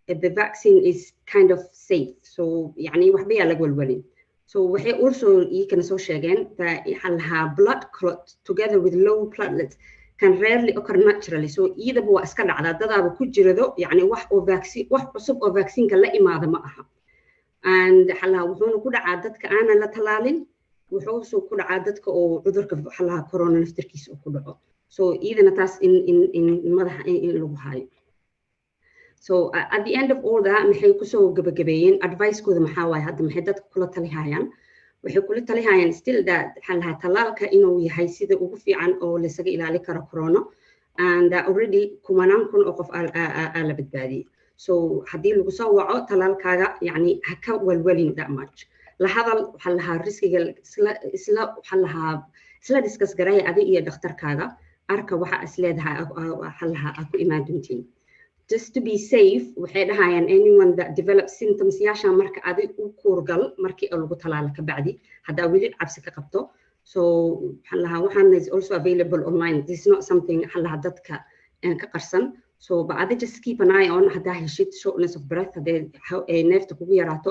the vaccine is kind of safe so يعني وحبي على قول ولين so وحي also you can associate again that حلها blood clot together with low platelets can rarely occur naturally so either هو iska dhacda dadaaba ku jirado yani wax cusub oo vaccine ka la imaada ma aha and wuxuu ku dhacaa dadka aan la talaalin wuxuu soo ku dhacaa dadka oo cudurka corona naftirkiisa ku dhaco so idana taas in madaxa in lagu hayo so at the end of all that maxay ku soo gabagabeeyeen advice kooda maxaa waay hadda maxay dadka kula taliyayaan waxay kula taliyayaan still that talaalka inuu yahay sida ugu fiican oo la isaga ilaali karo corona and already kumanaan kun oo qof la badbaadiyay so hadii lagu soo waco talaalkaaga yani ha ka walwalin that much la hadal riskiga isla discuss garay adiga iyo dhakhtarkaaga arka waxa isleedahay ku imaan doontiin just to be safe waxay dhahayaan anyone that develops symptoms yaasha marka adig u kuurgal markii lagu talaalo ka bacdi hadaa wili cabsi ka qabto so waxaan is also available online this is not something dadka ka qarsan so but I just keep an eye on hadaa heshid shortness of breath hadaa neefta kugu yaraato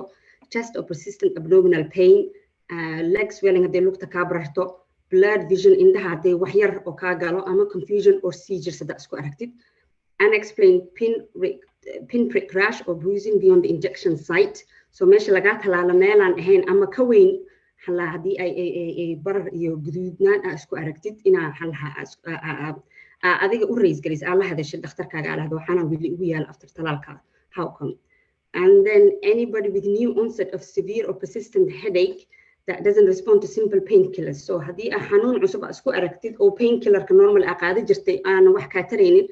chest or persistent abdominal pain leg swelling hadaa lugta ka bararto blurred vision indhaha hadaa wax yar oo ka galo ama confusion or seizures hadaa isku aragtid unexplained pinprick rash or bruising beyond the injection site so meesha laga talaalo meelaan ahayn ama ka weyn hadii ay barar iyo guduudnaan isku aragtid inaa adiga u raise galis la hadashay dhakhtarkaaga ala waxaana wili ugu yaal after talaalka how come and then anybody with new onset of severe or persistent headache that doesn't respond to simple painkillers so hadii xanuun cusub isku aragtid oo painkillerka normal qaadi jirtay aan wax ka taraynin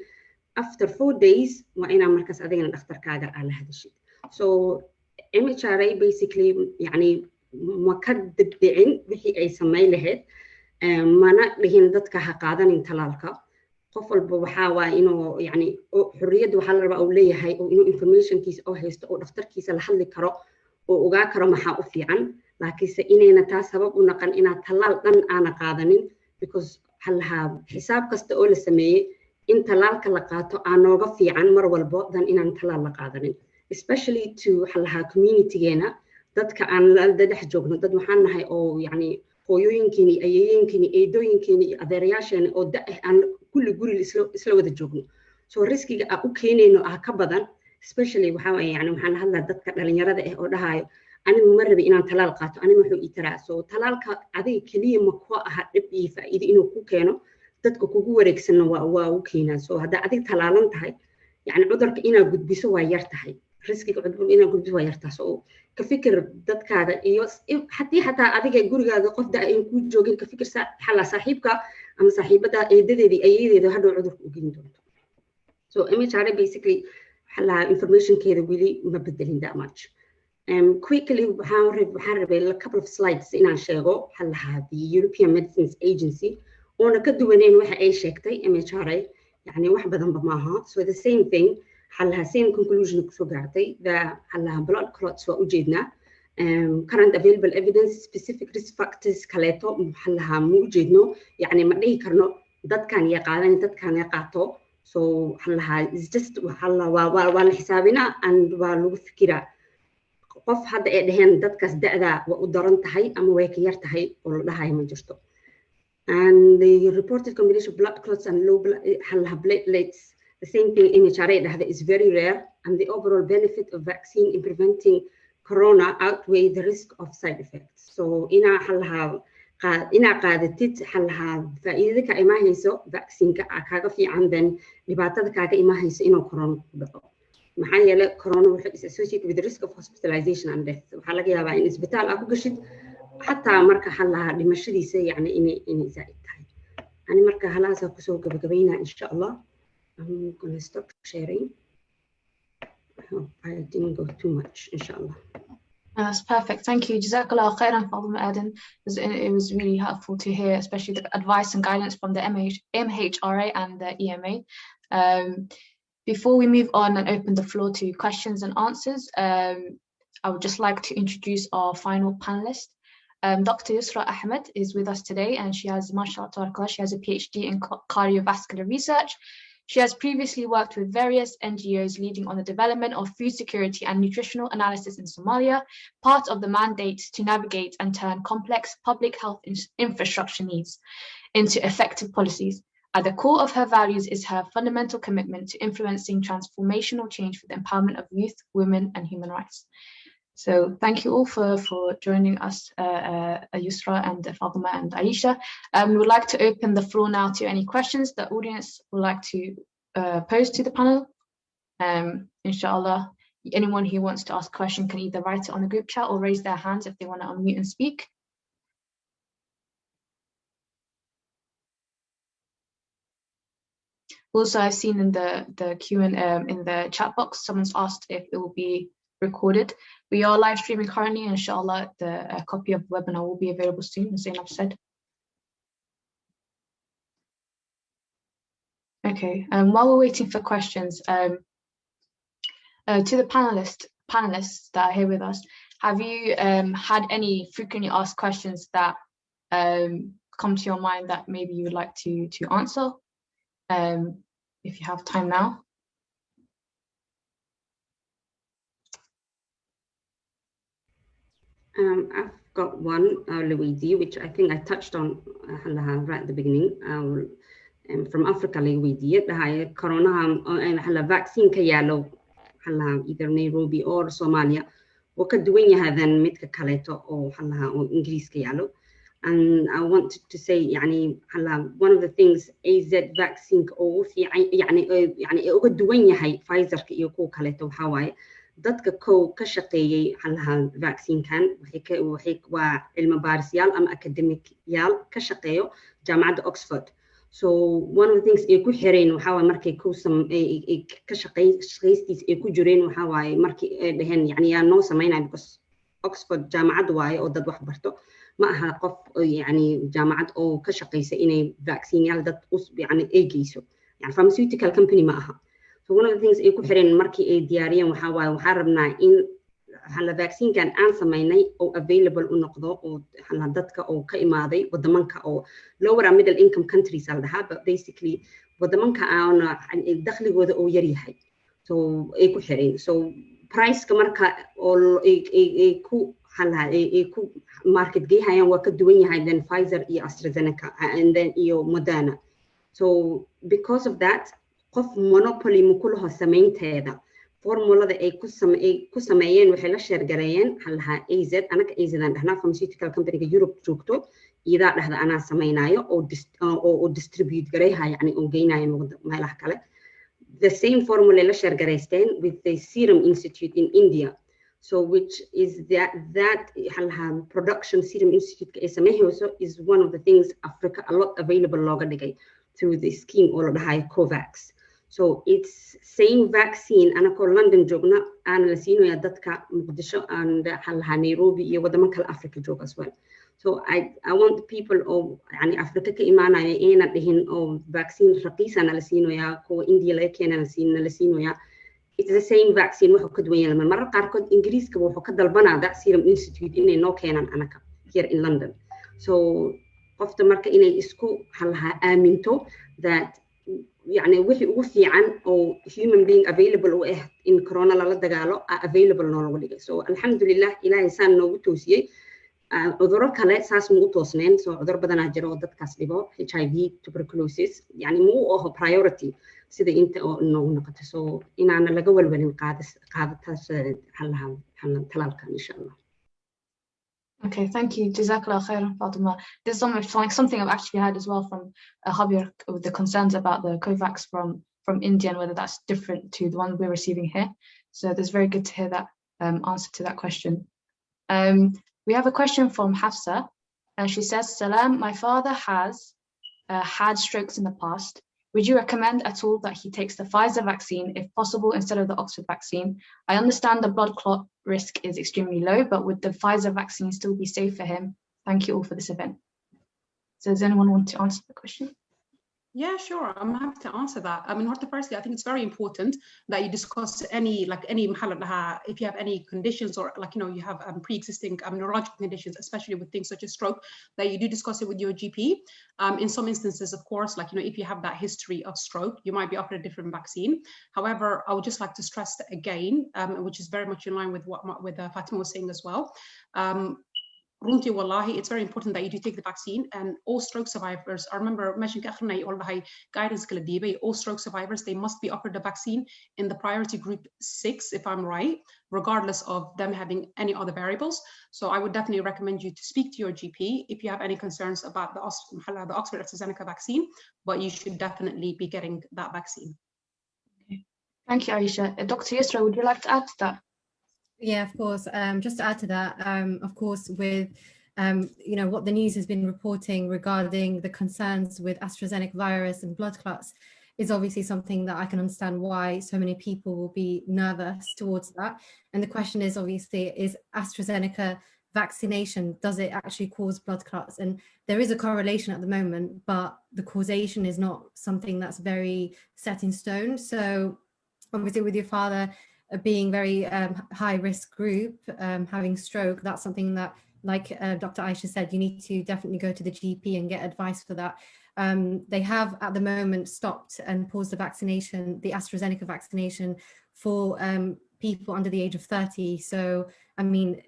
after 4 days waa ina markaas adigana dhakhtarkaaga la hadashid so MHRA basically yani ma ka dibdicin wixii ay sameey lahayd mana dhihin dadka ha qaadanin talaalka qof walba waxa waa inuu yani xurriyad waxa la rabaa uu leeyahay oo inuu informationkiisa oo haysto oo dhakhtarkiisa la hadli karo oo ogaa karo maxaa u fiican laakiinse inayna taas sabab u noqon inaad talaal dhan aana qaadanin because xisaab kasta oo la sameeyay in talaalka la qaato aan nooga fiican mar walbo dan inaan talaal la qaadanin especially to halaha community-geena dadka aan la dhex joogno dad waxaan nahay oo yani hooyooyinkeeni ayeeyinkeeni eedooyinkeeni iyo adeerayaasheeni oo aan kulli guri isla wada joogno so riskiga aan u keenayno ka badan especially yani waxaan la hadlaa dadka dhalinyarada oo dhahayo anigu ma rabi inaan talaal qaato anigu wuxuu ii taraa so talaalka adiga kaliya ma ku aha dhib iyo faa'iido inuu ku keeno dadka kugu wareegsanna waa u keenaa so hadda adiga talaalan tahay yani cudurka inaad gudbiso waa yar tahay riskiga cudurka inaad gudbiso waa yar tahay so ka fikir dadkaada iyo xataa adiga gurigaaga qof da ay ku joogin ka fikir xala saaxiibka ama saaxiibada eedadeedii ayeedeeda hadhow cudurka u gelin doonto so MHRA basically xala information-keeda weli ma bedelin that much quickly waxaan rabay a couple of slides inaan sheego xalaha the European Medicines Agency oona ka duwaneen waxa ay sheegtay MHRA yani wax badanba maaha so the same thing xalaha same conclusion kusoo gaartay xalaha blood clots waa ujeednaa current available evidence specific risk factors kaleeto xalaha ma ujeedno yani ma dhihi karno dadkan ya qaato so xalaha is just waa la xisaabinaa and waa lagu fikiraa qof hadda ay dhaheen dadkaas da'da waa u daran tahay ama way ka yar tahay oo la dhahayo ma jirto and the reported combination of blood clots and low platelets the same thing MHRA dhahda is very rare and the overall benefit of vaccine in preventing corona outweigh the risk of side effects so inaa qaadatid xalaha faa'iidada ka imaahayso vaccine-ka kaaga fiican then dhibaatada kaaga imaahayso inuu corona ku dhaco maxaa yeelay corona is associated with the risk of hospitalization and death waxaa laga yaabaa in isbitaal aad ku gashid xataa marka xalaha dhimashadiisa yani inay zaa'id tahay ani marka halaasa kusoo gabagabaynaa insha Allah I'm going to stop sharing I hope I didn't go too much insha Allah. That's perfect. Thank you. Jazakallah khairan, Fatima Aden. It was really helpful to hear, especially the advice and guidance from the MHRA and the EMA. Before we move on and open the floor to questions and answers, I would just like to introduce our final panelist. Dr. Yusra Ahmed is with us today, and she has, mashallah, she has a PhD in cardiovascular research. She has previously worked with various NGOs leading on the development of food security and nutritional analysis in Somalia, part of the mandate to navigate and turn complex public health infrastructure needs into effective policies. At the core of her values is her fundamental commitment to influencing transformational change for the empowerment of youth, women, and human rights. So thank you all for joining us, Yusra and Fatima and Aisha. We would like to open the floor now to any questions the audience would like to pose to the panel. Inshallah, anyone who wants to ask a question can either write it on the group chat or raise their hands if they want to unmute and speak. Also, I've seen in the Q&A in the chat box, someone's asked if it will be recorded. We are live streaming currently, and inshallah, a copy of the webinar will be available soon, as Zainab said. Okay, while we're waiting for questions, to the panelists that are here with us, have you had any frequently asked questions that come to your mind that maybe you would like to answer? If you have time now. I've got one, Luigi, which I think I touched on right at the beginning. From Africa, Luigi, the corona vaccine kayalo either Nairobi or Somalia. وكدويني هذا متك كاليتو أو أو إنجليز كيالو. And I wanted to say يعني one of the things AZ vaccine أو في يعني وكدويني هاي فايزر كيوكو كاليتو هواي. dadka ka shaqeeyay vaccine kan waxay waa cilmi baarisyaal ama academic yaal ka shaqeeyo jaamacadda Oxford so one of the things ay ku xireen waxa waa markay ka shaqeystiis ay ku jireen waxa waa markii ay dhaheen yani yaa noo sameynaa because Oxford jaamacad waaye oo dad wax barto ma aha qof yani jaamacad oo ka shaqeysa inay vaccine yaal dad yani ay geyso yani pharmaceutical company ma aha. So one of the things ay ku xireen markii ay diyaariyeen waxa waaye waxaa rabnaa in vaccine-kan aan samaynay oo available u noqdo oo dadka oo ka imaaday wadamanka oo lower and middle income countries al dhahaa but basically wadamanka aan dakhligooda oo yar yahay so ay ku xireen so price marka oo ay ku market geyhayaan waa ka duwan yahay than Pfizer iyo AstraZeneca and then iyo Moderna. So because of that, qof monopoly ma ku laho samaynteeda formulada ay ku sameeyeen waxay la share gareeyeen halaha AZ anaka AZ aan dhahnaa pharmaceutical company-ga Europe joogto iyadaa dhahda anaa samaynayo oo distribute gareeha yani oo geynayo meelaha kale. The same formula la share gareysteen with the Serum Institute in India. So which is that production Serum Institute is one of the things Africa a lot available loga dhigay through the scheme or the high COVAX. So it's same vaccine anako London joogna aan la siinayaa dadka Muqdisho and Nairobi iyo wadamo kale Africa joog as well. So I want people of yani Africa ka imaanaya inay dhihin oo vaccine raqiis aan la siinayaa kuwa India la keenana la siinayaa. It's the same vaccine wuxuu ka duwan yahay marar qaarkood Ingiriiska wuxuu ka dalbanaa Serum Institute inay noo keenan anaka here in London. So qofta marka inay isku aaminto that يعني wixii ugu fiican oo human being available u ah in corona la dagaalo available noo dhigay. So alxamdulillah ilaahay saan noogu toosiyay cudurro kale saas muu toosneen. So cudur badan jiro oo dadkaas dhibo HIV tuberculosis yani muu oo priority sida inta oo noogu noqoto. So inaana laga walwalin qaadataas talaalkan insha Allah. Okay, thank you. Jazakallah khairan, Fatima. There's something I've actually heard as well from Habir with the concerns about the COVAX from India and whether that's different to the one we're receiving here. So it's very good to hear that answer to that question. We have a question from Hafsa, and she says, Salam, my father has had strokes in the past. Would you recommend at all that he takes the Pfizer vaccine, if possible, instead of the Oxford vaccine? I understand the blood clot risk is extremely low, but would the Pfizer vaccine still be safe for him? Thank you all for this event. So does anyone want to answer the question? Yeah, sure. I'm happy to answer that. I mean, firstly, I think it's very important that you discuss any if you have any conditions or you have pre-existing neurological conditions, especially with things such as stroke, that you do discuss it with your GP. In some instances, of course, if you have that history of stroke, you might be offered a different vaccine. However, I would just like to stress that again, which is very much in line with what Fatima was saying as well. Runti wallahi, it's very important that you do take the vaccine, and all stroke survivors, I remember mentioning guidance all stroke survivors, they must be offered the vaccine in the priority group 6, if I'm right, regardless of them having any other variables. So I would definitely recommend you to speak to your GP if you have any concerns about the Oxford AstraZeneca vaccine, but you should definitely be getting that vaccine. Okay. Thank you, Aisha. Dr. Yusra, would you like to add to that? Yeah, of course. Just to add to that, of course, with what the news has been reporting regarding the concerns with AstraZeneca virus and blood clots is obviously something that I can understand why so many people will be nervous towards that. And the question is obviously, is AstraZeneca vaccination, does it actually cause blood clots? And there is a correlation at the moment, but the causation is not something that's very set in stone. So obviously with your father being very high risk group, having stroke, that's something that, like Dr. Aisha said, you need to definitely go to the GP and get advice for that. They have at the moment stopped and paused the vaccination, the AstraZeneca vaccination for people under the age of 30. So, I mean,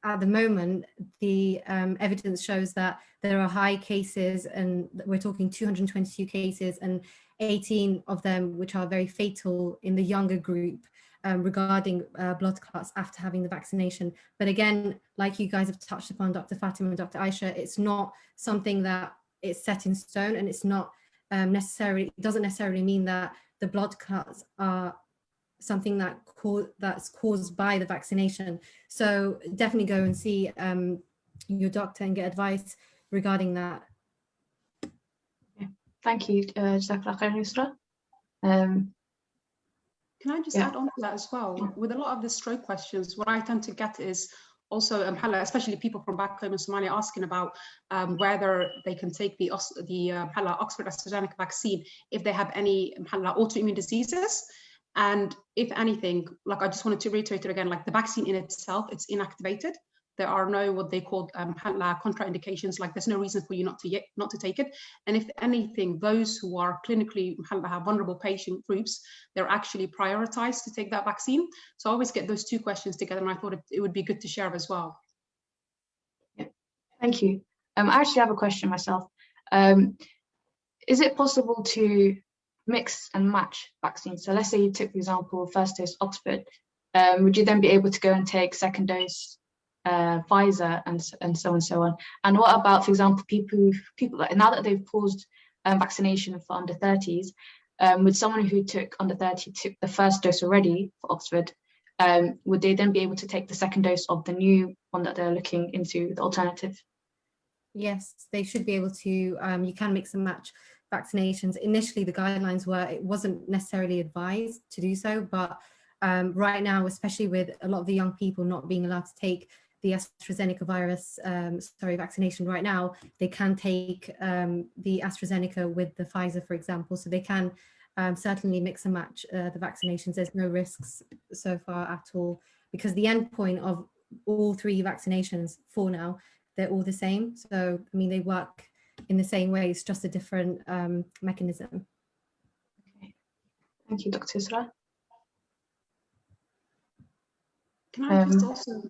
at the moment, the evidence shows that there are high cases, and we're talking 222 cases and 18 of them which are very fatal in the younger group. Regarding blood clots after having the vaccination. But again, like you guys have touched upon, Dr. Fatima and Dr. Aisha, it's not something that is set in stone, and it's not it doesn't necessarily mean that the blood clots are something that's caused by the vaccination. So definitely go and see your doctor and get advice regarding that. Okay. Thank you, Jazakallah khairan, Yusra. Can I just add on to that as well? With a lot of the stroke questions, what I tend to get is also, especially people from back home in Somalia, asking about whether they can take the Oxford AstraZeneca vaccine if they have any autoimmune diseases. And if anything, I just wanted to reiterate it again, the vaccine in itself, it's inactivated. There are no what they call contraindications, like there's no reason for you not to take it. And if anything, those who are clinically vulnerable patient groups, they're actually prioritized to take that vaccine. So I always get those two questions together, and I thought it would be good to share as well. Yeah. Thank you. I actually have a question myself. Is it possible to mix and match vaccines? So let's say you took, for example, first dose Oxford, would you then be able to go and take second dose Pfizer and so on? And what about, for example, people that now that they've paused vaccination for under 30s, with someone who took under 30 took the first dose already for Oxford, would they then be able to take the second dose of the new one that they're looking into, the alternative? Yes, they should be able to. You can mix and match vaccinations. Initially, the guidelines were it wasn't necessarily advised to do so, but right now, especially with a lot of the young people not being allowed to take the AstraZeneca virus vaccination right now, they can take the AstraZeneca with the Pfizer, for example. So they can certainly mix and match the vaccinations. There's no risks so far at all, because the endpoint of all three vaccinations for now, they're all the same. So, I mean, they work in the same way. It's just a different mechanism. Okay. Thank you, Dr. Isra. Can I just also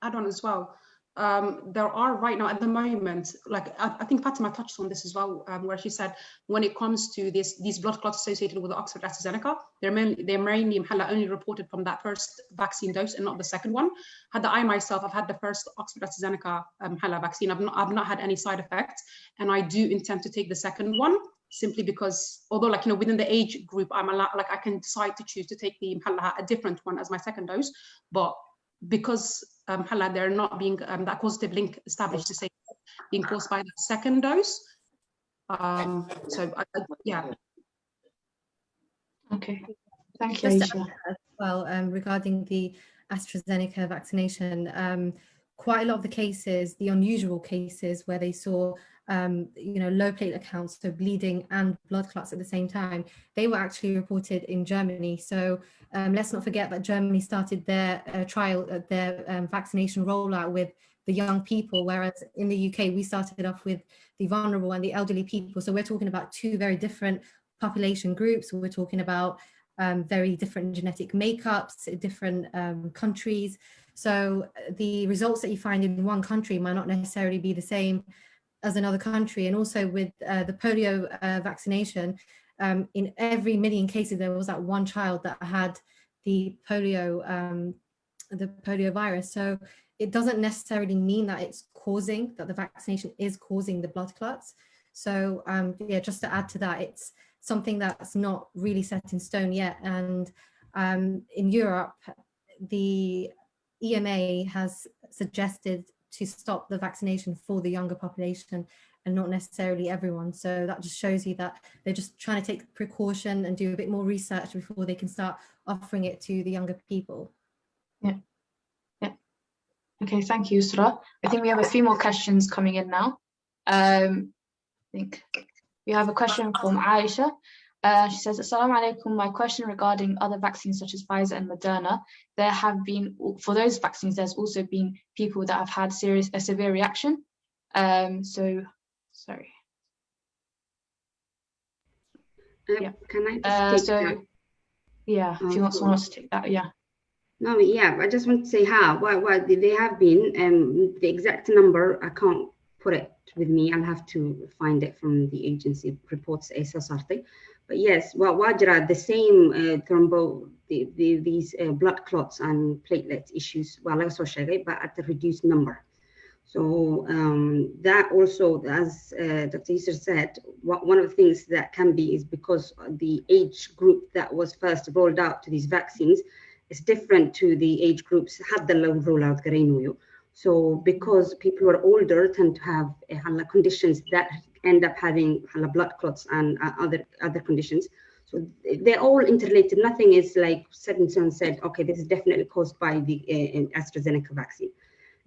add on as well? There are right now at the moment, like I think Fatima touched on this as well, where she said when it comes to these blood clots associated with the Oxford AstraZeneca, they're mainly only reported from that first vaccine dose and not the second one. I myself, I've had the first Oxford AstraZeneca vaccine. I've not had any side effects, and I do intend to take the second one, simply because although within the age group I'm allowed, I can decide to choose to take a different one as my second dose, but because they're not being that causative link established to say being caused by the second dose. Yeah. Okay, thank you. Just to add as well, regarding the AstraZeneca vaccination, quite a lot of the cases, the unusual cases where they saw low platelet counts, so bleeding and blood clots at the same time, they were actually reported in Germany. So let's not forget that Germany started their vaccination rollout with the young people, whereas in the UK, we started off with the vulnerable and the elderly people. So we're talking about two very different population groups. We're talking about very different genetic makeups, different countries. So the results that you find in one country might not necessarily be the same as another country. And also with the polio vaccination, in every million cases, there was that one child that had the polio virus. So it doesn't necessarily mean that the vaccination is causing the blood clots. So yeah, just to add to that, it's something that's not really set in stone yet. And in Europe, the EMA has suggested to stop the vaccination for the younger population and not necessarily everyone. So that just shows you that they're just trying to take precaution and do a bit more research before they can start offering it to the younger people. Yeah. Okay, thank you, Yusra. I think we have a few more questions coming in now. I think we have a question from Aisha. She says, Assalamu alaikum. My question regarding other vaccines such as Pfizer and Moderna, there have been, for those vaccines, there's also been people that have had a severe reaction. Sorry. Can I just take that? Yeah, if you want someone else to take that, yeah. No, yeah, I just want to say what they have been, the exact number, I can't put it with me. I'll have to find it from the agency reports SSRT. But yes, Wajra, the same these blood clots and platelet issues, but at a reduced number. So that also, as Dr. Yusra said, one of the things that can be is because the age group that was first rolled out to these vaccines is different to the age groups had the low rollout Garenu. So because people who are older tend to have conditions that end up having blood clots and other conditions. So they're all interrelated. Nothing is like set in stone said, okay, this is definitely caused by the AstraZeneca vaccine.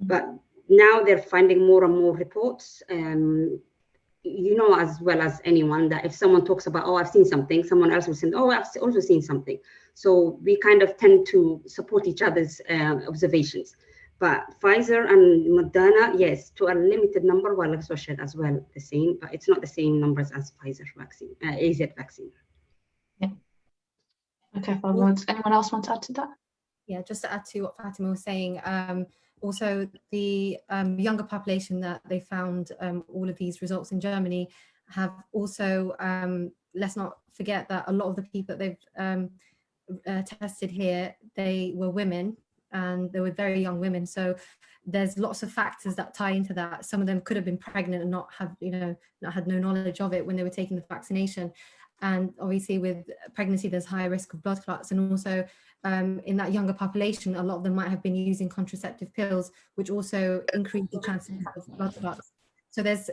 But now they're finding more and more reports. You know as well as anyone that if someone talks about, oh, I've seen something, someone else will say, oh, I've also seen something. So we kind of tend to support each other's observations. But Pfizer and Moderna, yes, to a limited number, while shared as well the same, but it's not the same numbers as Pfizer vaccine, AZ vaccine. Yeah. Okay, Does anyone else want to add to that? Yeah, just to add to what Fatima was saying, also the younger population that they found all of these results in Germany have also, let's not forget that a lot of the people that they've tested here, they were women, and they were very young women. So there's lots of factors that tie into that. Some of them could have been pregnant and not had no knowledge of it when they were taking the vaccination. And obviously with pregnancy, there's higher risk of blood clots. And also in that younger population, a lot of them might have been using contraceptive pills, which also increase the chances of blood clots. So there's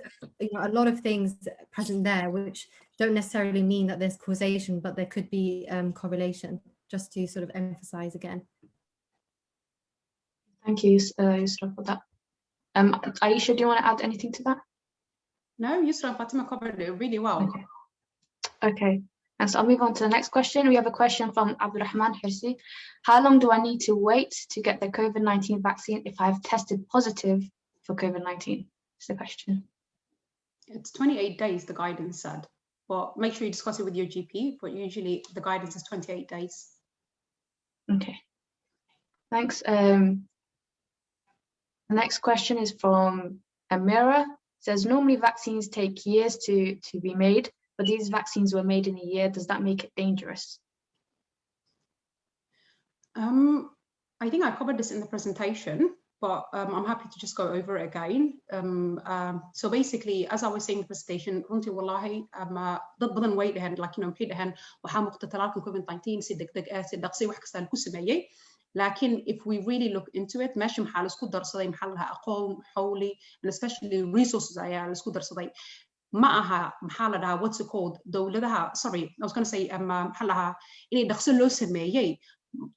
a lot of things present there, which don't necessarily mean that there's causation, but there could be correlation, just to sort of emphasize again. Thank you, Yusra, for that. Aisha, do you want to add anything to that? No, Yusra and Fatima covered it really well. Okay. And so I'll move on to the next question. We have a question from Abdurrahman Hirsi. How long do I need to wait to get the COVID-19 vaccine if I've tested positive for COVID-19? Is the question. It's 28 days, the guidance said. But make sure you discuss it with your GP, but usually the guidance is 28 days. Okay. Thanks. The next question is from Amira. It says, normally vaccines take years to be made, but these vaccines were made in a year. Does that make it dangerous? I think I covered this in the presentation, but I'm happy to just go over it again. So basically, as I was saying in the presentation, runtii wallahi dad badan way dhaheen, laakiin waxay dhaheen waxaa muuqata talaalka COVID-19 si degdeg ah si dhaqsi wax kasta lagu sameeyay. Laakiin if we really look into it, meesha maxaa la isku darsaday, maxaa la dhahaa aqoon, xawli, and especially resources ayaa la isku darsaday. Ma aha maxaa la dhahaa what's it called dowladaha, sorry, I was going to say maxaa la dhahaa inay dhaqso loo sameeyay.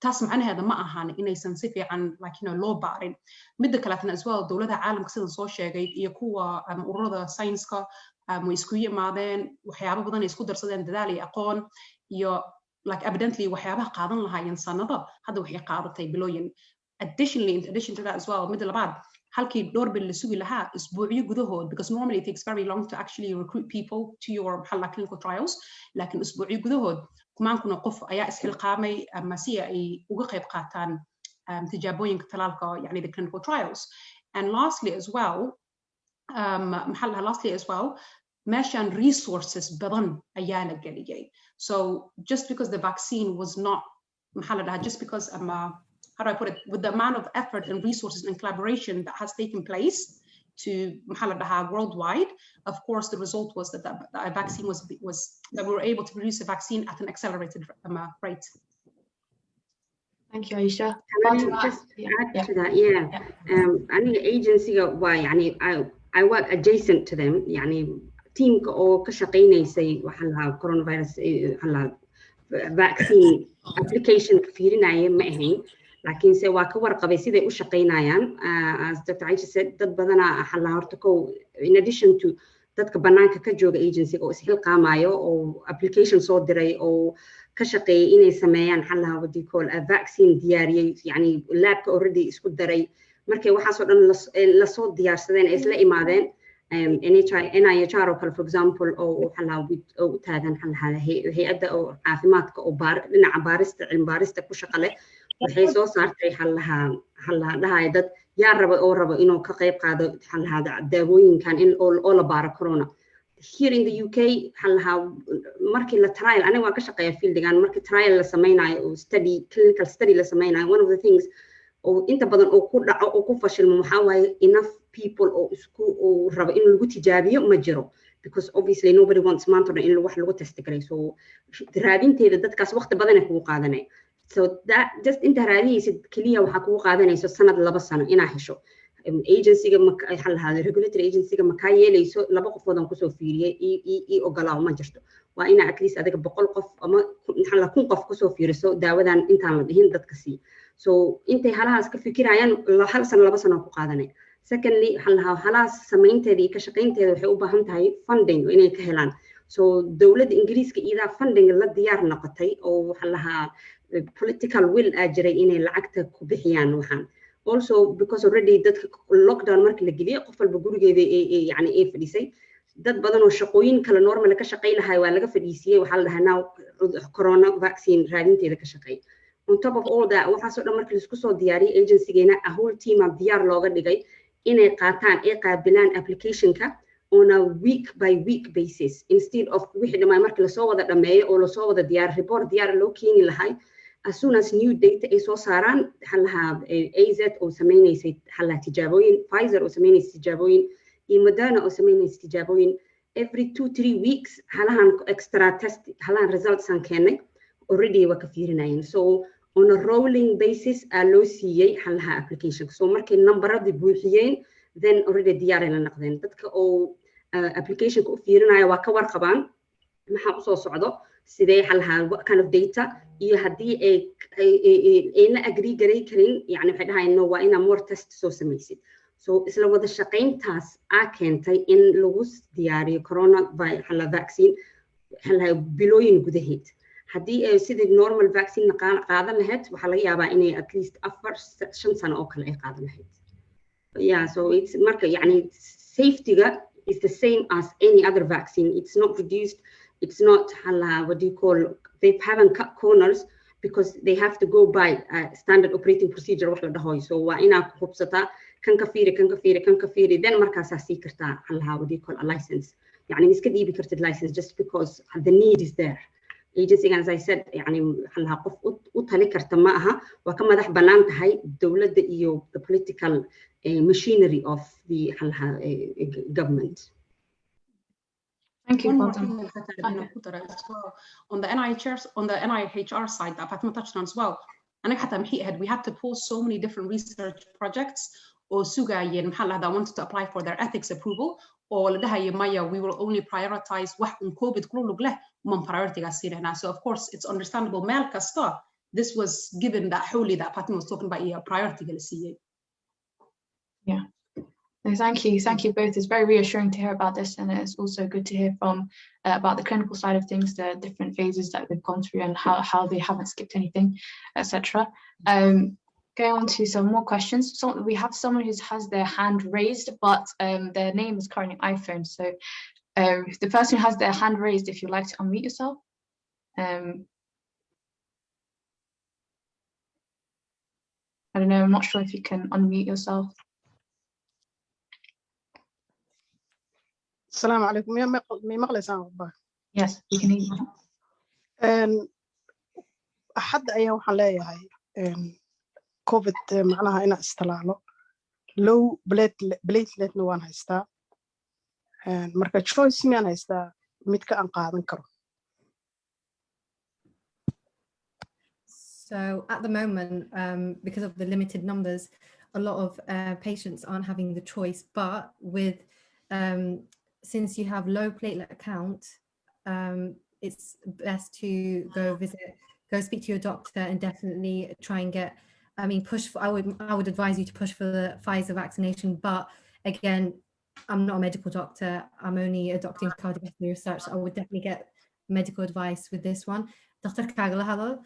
taas macnaheeda ma ahan inaysan si fiican loo baarin. Midda kaleetana as well, dowladaha caalamka sidan soo sheegay iyo kuwa ururada sayniska way isku yimaadeen, waxyaabo badan ay isku darsadeen, dadaal iyo aqoon iyo evidently waxyaabaha qaadan lahaayeen sanado hadda waxay qaadatay bilooyin. Additionally, in addition to that as well, midda labaad, halkii dhowr bil la sugi lahaa isbuucyo gudahood, because normally it takes very long to actually recruit people to your clinical trials, laakiin isbuucyo gudahood kumaankuna qof ayaa isxilqaamay ama si ay uga qayb qaataan tijaabooyinka talaalka, yani the clinical trials. And lastly as well, meeshaan resources badan ayaa la geliyay. So just because the vaccine was not, just because how do I put it, with the amount of effort and resources and collaboration that has taken place to worldwide, of course the result was that the vaccine was that we were able to produce a vaccine at an accelerated rate. Thank you, Aisha. Can I just add to that? I think agency why I work adjacent to them, team oo ka shaqeynaysay waxa la coronavirus vaccine application ka fiirinaya ma ahayn, laakiin se waa ka warqabay siday u shaqeynayaan. As Dr. Aisha said, dad badana xalla horta ko, in addition to dadka banaanka ka jooga agency oo isxilqaamayo oo application soo diray oo ka shaqeeyay inay sameeyaan xalla what do you call a vaccine diyaariyay, yani labka already isku daray, markay waxaas oo dhan la soo diyaarsadeen ay isla imaadeen. NIHR oo kale, for example, oo u taagan hay-adda oo caafimaadka oo dhinaca baarista cilmi baarista ku shaqo leh, waxay soo saartay dhahay dad yaa raba inuu ka qayb qaado daawooyinkan oo la baaro corona. Here in the UK markii la trial, aniga waan ka shaqeeya fieldigan, markii trial la sameynayo oo clinical study la sameynayo, one of the things oo inta badan oo ku dhaco oo ku fashilmo waxaa waaye enough people oo raba in lagu tijaabiyo ma jiro, because obviously nobody wants maanta in wax lagu test garay. So raadinteeda dadkaas waqti badan ay kugu qaadanay. So that just inta raadinaysid kaliya waxaa kugu qaadanayso sanad 2 sano inaa hesho. Agency-ga regulatory agency-ga ma ka yeelayso 2 qofood aan kusoo fiiriyay ii ogolaaw ma jirto. Waa inaa at least adiga 100 qof ama 1,000 qof kusoo fiiriso daawadan intaan la dhihin dadka sii. So intay halahaas ka fikirayaan 1 sano 2 sano ku qaadanay. Secondly, halahaas samaynteeda iyo ka shaqaynteeda waxay u baahan tahay funding inay ka helaan. So dowladda Ingiriiska iyadaa funding la diyaar noqotay oo political will jiray inay lacagta ku bixiyaan waxaan. also because already dadka lockdown marka la geliyay qof walba gurigeeda yani ay fadhisay dad badan oo shaqooyin kala normal ka shaqay lahay waa laga fadhiisiyay waxa la dhahaa now corona vaccine raadinteeda ka shaqay on top of all that waxa soo dhan marka la isku soo diyaariyay agency-geena a whole team of diyaar looga dhigay inay qaataan ay qaabilaan application-ka on a week by week basis instead of wixii dhammaan marka la soo wada dhameeyo oo la soo wada diyaar report diyaar loo keeni lahay as soon as new data ay soo saaraan halaha AZ oo sameeynaysa halaha tijaabooyin Pfizer oo sameeynaysa tijaabooyin iyo Moderna oo sameeynaysa tijaabooyin every 2-3 weeks halahan extra test halahan results aan keenay already waa ka fiirinayeen so on a rolling basis loo siiyay halaha application so markay numberadii buuxiyeen then already diyaar ay la noqdeen dadka oo application-ka u fiirinaya waa ka warqabaan maxaa u soo socdo sidee halaha what kind of data iyo haddii ay la agree garay karin yani waxay dhahayeen no waa inaa more test soo samaysid so isla wada shaqayntaas keentay in lagu diyaariyo corona vaccine halaha bilooyin gudaheed haddii ay sidii normal vaccine qaadan lahayd waxaa laga yaabaa inay at least 4-5 sano oo kale ay qaadan lahayd yeah so it's marka yani safety-ga is the same as any other vaccine it's not reduced it's not what do you call they haven't cut corners because they have to go by standard operating procedure wax la dhahoy so waa inaa ku hubsataa kan ka fiiri then markaasaa sii kartaa what do you call a license yani iska dhiibi kartid license just because the need is there agency as I said yani qof u tali karta ma aha waa ka madax bannaan tahay dowladda iyo the political machinery of the government. Thank you. One more thing on the NIHR side that Fatima touched on as well. We had to pause so many different research projects or sugayen that wanted to apply for their ethics approval or we will only prioritize COVID priority. So of course it's understandable this was given that wholly that Fatima was talking about priority. Yeah. Thank you both. It's very reassuring to hear about this, and it's also good to hear from about the clinical side of things, the different phases that they've gone through and how they haven't skipped anything, etc. Going on to some more questions. So we have someone who has their hand raised, but their name is currently iPhone. So the person who has their hand raised, if you'd like to unmute yourself. I don't know, I'm not sure if you can unmute yourself. السلام عليكم مي مقلسان والله. Yes, we can hear you. أحد أيام حلايا هاي كوفيد معناها إنا استلالو لو بليت نوان هايستا مركز choice ميان هايستا ميتك أنقاذن كرو. So at the moment, because of the limited numbers, a lot of patients aren't having the choice, but with since you have low platelet count, it's best to go speak to your doctor and definitely try and get, push for, I would advise you to push for the Pfizer vaccination. But again, I'm not a medical doctor. I'm only a doctor in cardiovascular research. So I would definitely get medical advice with this one. Dr. Kagala,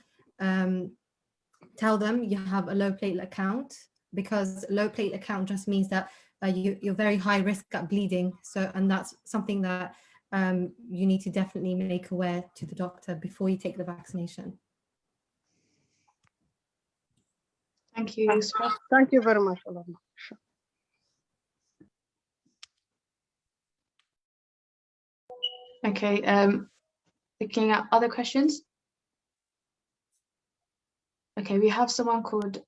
tell them you have a low platelet count, because low platelet count just means that you're very high risk at bleeding. So, and that's something that you need to definitely make aware to the doctor before you take the vaccination. Thank you. Thank you very much. Okay, looking at other questions. Okay, we have someone called,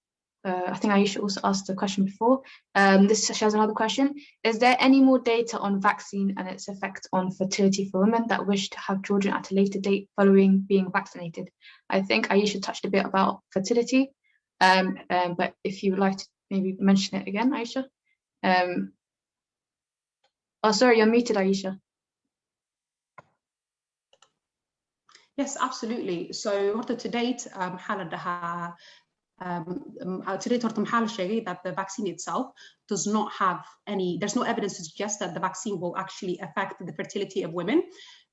I think Aisha also asked the question before. She has another question. Is there any more data on vaccine and its effect on fertility for women that wish to have children at a later date following being vaccinated? I think Aisha touched a bit about fertility, but if you would like to maybe mention it again, Aisha. Oh, sorry, you're muted, Aisha. Yes, absolutely. So to date, that the vaccine itself does not have any, there's no evidence to suggest that the vaccine will actually affect the fertility of women.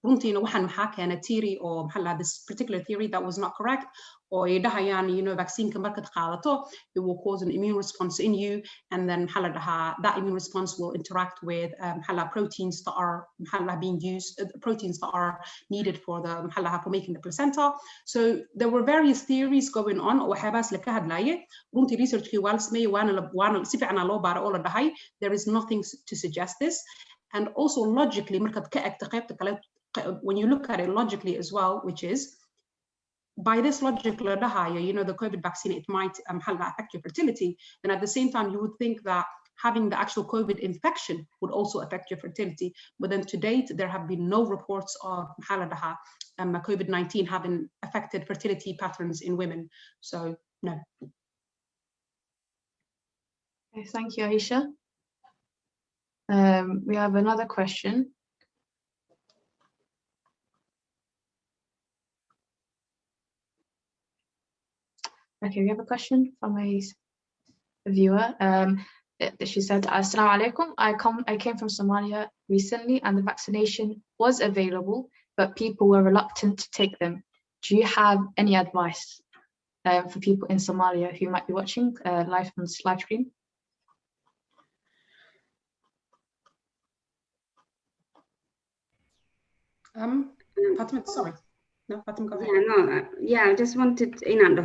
runtiina waxaan maxaa keena theory oo maxaa la this particular theory that was not correct oo ay dhahayaan vaccine ka markaad qaadato it will cause an immune response in you and then maxaa la dhahaa that immune response will interact with maxaa la proteins that are maxaa la being used proteins that are needed for the maxaa la for making the placenta. So there were various theories going on oo waxyaabahaas la ka hadlaye runtii researchkii waa la sameeyey waana si fiican loo baara oo la dhahay there is nothing to suggest this. And also logically markaad ka egto qaybta kale when you look at it logically as well, which is by this logic the COVID vaccine, it might affect your fertility. And at the same time, you would think that having the actual COVID infection would also affect your fertility. But then to date, there have been no reports of COVID-19 having affected fertility patterns in women. So no. Okay, thank you, Aisha. We have another question. Okay, we have a question from a viewer. She said, Assalamu alaikum. I came from Somalia recently and the vaccination was available, but people were reluctant to take them. Do you have any advice for people in Somalia who might be watching live on this live stream? Fatima, sorry. No, Fatima, go ahead. Yeah, no, yeah, I just wanted in and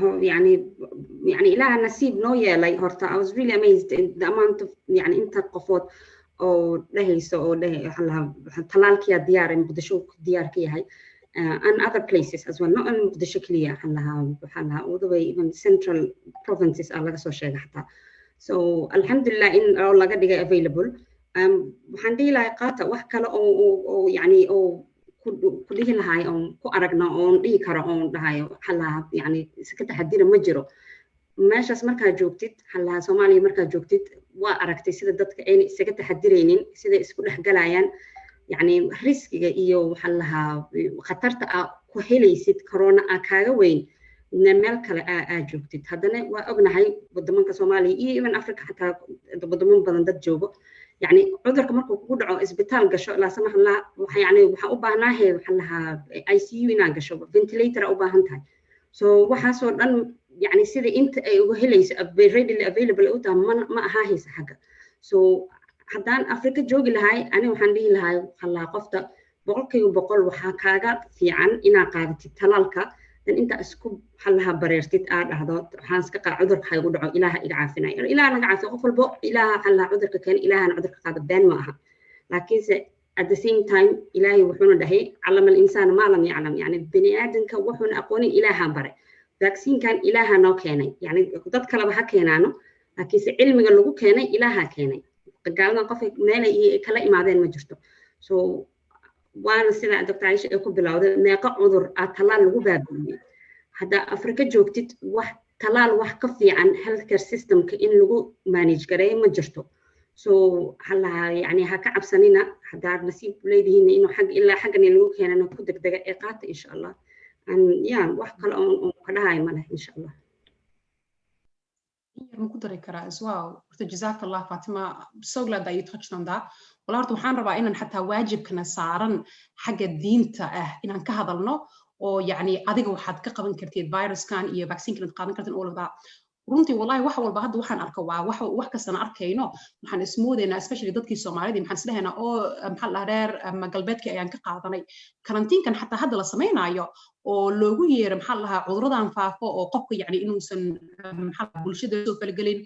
إلها نصيب نويا like horta I was really amazed in the amount of أنت قفوت أو لهيس أو له حلها طلالكيا ديار مقدشو ديار كيا هاي and other places as well not only مقدشو كليا حلها all the way even central provinces على سو شيء حتى so الحمد لله إن الله قد جاء available وحندي لاقاته وحكلا أو أو كله لهاي أو كأرجنا أو كرا أو لهاي حلا سكت حدينا مجرو ماشي اسمركها جوكتيت حلا سومالي مركها جوكتيت وأركتي سيدا دتك سكت حديرينين سيدا اسكول حجلايان ريسك إيو حلها خطرت كهلي سيد كورونا أكاغا وين نمل كلا جوكتيت هذا وأبنا هاي بدمن كسومالي من أفريقيا حتى بدمن بدن دت جوبه عذرك مركو كودعو اسبيتال قشو لا سمح الله waxa u baahnahay waxa laha ICU ina gasho ventilator u baahantahay so waxa soo dhan sida inta ay ugu helayso readily available u tahay ma aha haysa xaga so hadaan Afrika joogi lahay ani waxaan dhihi lahay waxa qofta 100% waxa kaaga fiican ina qaadatid talaalka dan inta isku xalaha bareertid aad dhahdo waxaan iska qaa cudurka hay ugu dhaco ilaaha iga caafinayo ilaaha naga caafiyo qof walbo ilaaha xalaha cudurka keen ilaahana cudurka qaada been ma aha laakiinse at the same time ilaahay wuxuuna dhahay calama al-insaan ma lam ya'lam bani aadamka wuxuuna aqoonin ilaaha bare vaccine kan ilaaha noo keenay dad kale waxa keenaano laakiinse cilmiga lagu keenay ilaaha keenay gaalada qof meel ay kala imaadeen ma jirto so وانا سيدا دكتور عائشة ايكو بلاوده ميقا عذر طلال لغو بابيني هدا أفريقيا جوكتت طلال واح كفي عن healthcare system كإن لغو مانيج قرأي مجرتو so هلا هكا عبسانينا هدا نسيب ليدهين إنو حق إلا حقني لغو كيانا نكودك دقائقات إن شاء الله and واح كلا كلاهاي ماله إن شاء الله مقدرة كرا as well. جزاك الله فاطمة. So glad that you touched on that. والله waxaan rabaa inaan xataa waajibkana saaran xagga diinta inaan ka hadalno oo adiga waxaad ka qaban kartid viruskan iyo vaccine-kan aad qaadan kartid all of that runtii wallahi wax walba hadda waxaan arkaa waa wax kastana arkayno waxaan ismoodaynaa especially dadkii Soomaalida maxaan isleeyahay oo maxaa la reer galbeedka ayaan ka qaadanay karantiinkan xataa hadda la sameeynayo oo loogu yeeray maxaa la cuduradan faafo oo qofka inuusan maxaa bulshada soo falgelin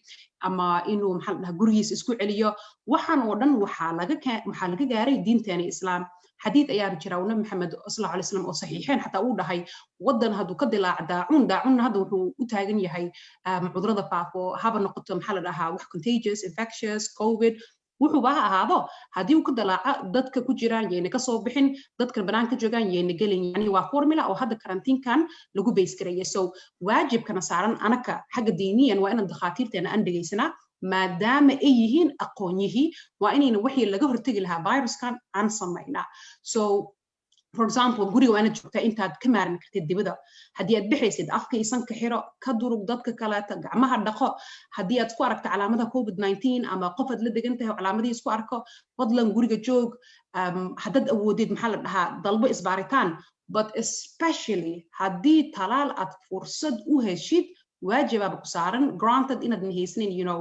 ama inuu maxaa la gurigiisa isku celiyo waxaan oo dhan waxaa laga gaaray diinteena islaam حديث أيام جرا ونبي محمد صلى الله عليه وسلم وصحيحين حتى أقول هاي ودن هذا كدلا داعون هذا هو وتاجن يهاي عذرة فافو هذا نقطة محل لها وح contagious infectious COVID wuxuu baa ahaado hadii uu ka dalaaca dadka ku jiraan yeena ka soo bixin dadka banaanka joogan yeena galin waa formula oo hadda karantiinkan lagu base gareeyay so waajibkana saaran anaka xagga diiniyan waa inaan dhaqaatiirteena aan dhageysanaa maadaama ay yihiin aqoonyihi waa inayna wixii laga hortagi lahaa viruskan aan sameynaa so for example guriga waana joogtaa intaad ka maarmi kartid dibada haddii aad bixaysid afka iyo sanka xiro ka durug dadka kaleeta gacmaha dhaqo haddii aad ku aragto calaamadaha covid-19 ama qof aad la degan tahay calaamadii isku arko fadlan guriga joog haddaad awoodid maxaa la dhahaa dalbo isbaaritaan but especially haddii talaal aad fursad u heshid waajibaaba ku saaran granted inaad mahaysanin you know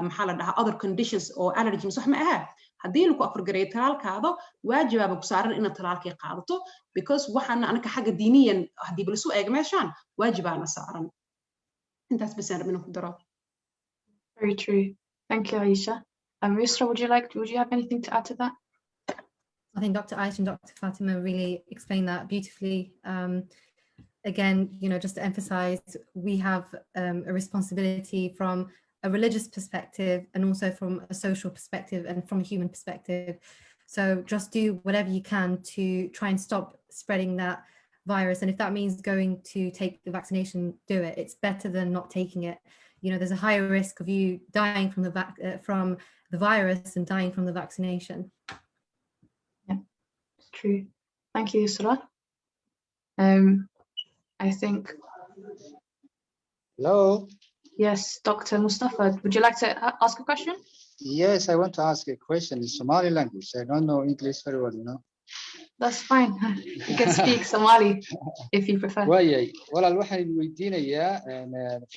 maxaa la dhahaa other conditions oo allergies wax ma aha haddii lagu afargareeyo talaalkaada waajibaaba ku saaran inaad talaalkii qaadato because waxaana anaka xagga diiniyan haddii balasu eeg meeshaan waajibaana saaran intaas basaan rabin ku daro. Very true. Thank you, Aisha. Yusra, would you have anything to add to that? I think Dr. Aisha and Dr. Fatima really explained that beautifully. Again, you know, just to emphasize, we have a responsibility from a religious perspective and also from a social perspective and from a human perspective. So just do whatever you can to try and stop spreading that virus. And if that means going to take the vaccination, do it. It's better than not taking it. You know, there's a higher risk of you dying from the virus and dying from the vaccination. Yeah, it's true. Thank you, Yusra. I think. Hello. Yes, Dr. Mustafa, would you like to ask a question? Yes, I want to ask a question in Somali language. I don't know English very well, you know. That's fine. You can speak Somali if you prefer. Waayay walaal waxaan weydiinayaa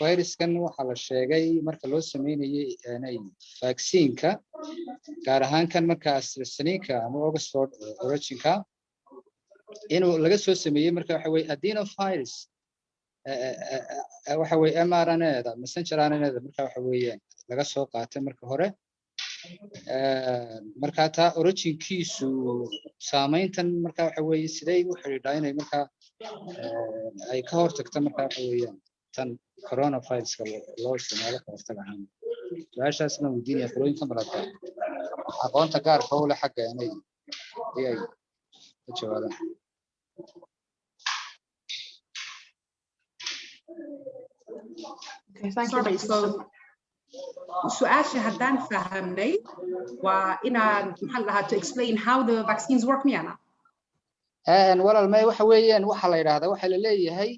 viruskan waxa la sheegay marka loo sameeyay vaccine-ka gaar ahaan kan marka AstraZeneca ama Oxford origin-ka inuu laga soo sameeyay marka waxa weey adenovirus waxa weey mRNA-da messenger RNA-da marka waxa weeyaan laga soo qaatay marka hore marka ta origin-kiisu saameyntan marka waxa weey siday u xiriirdaa inay marka ay ka hortagto marka waxa weeyaan tan coronavirus-ka loo isticmaalo ka hortag ahaan su'aashaasna weydiinaya qolooyinka malaka aqoonta gaarka u leh xagga inay ka jawaabaan. Okay, thank Sorry, you. so su'aasha haddaan fahamnay waa inaan maxaa la dhahaa to explain how the vaccines work miyana walaal may waxa weeyaan waxa la yiraahdaa waxa la leeyahay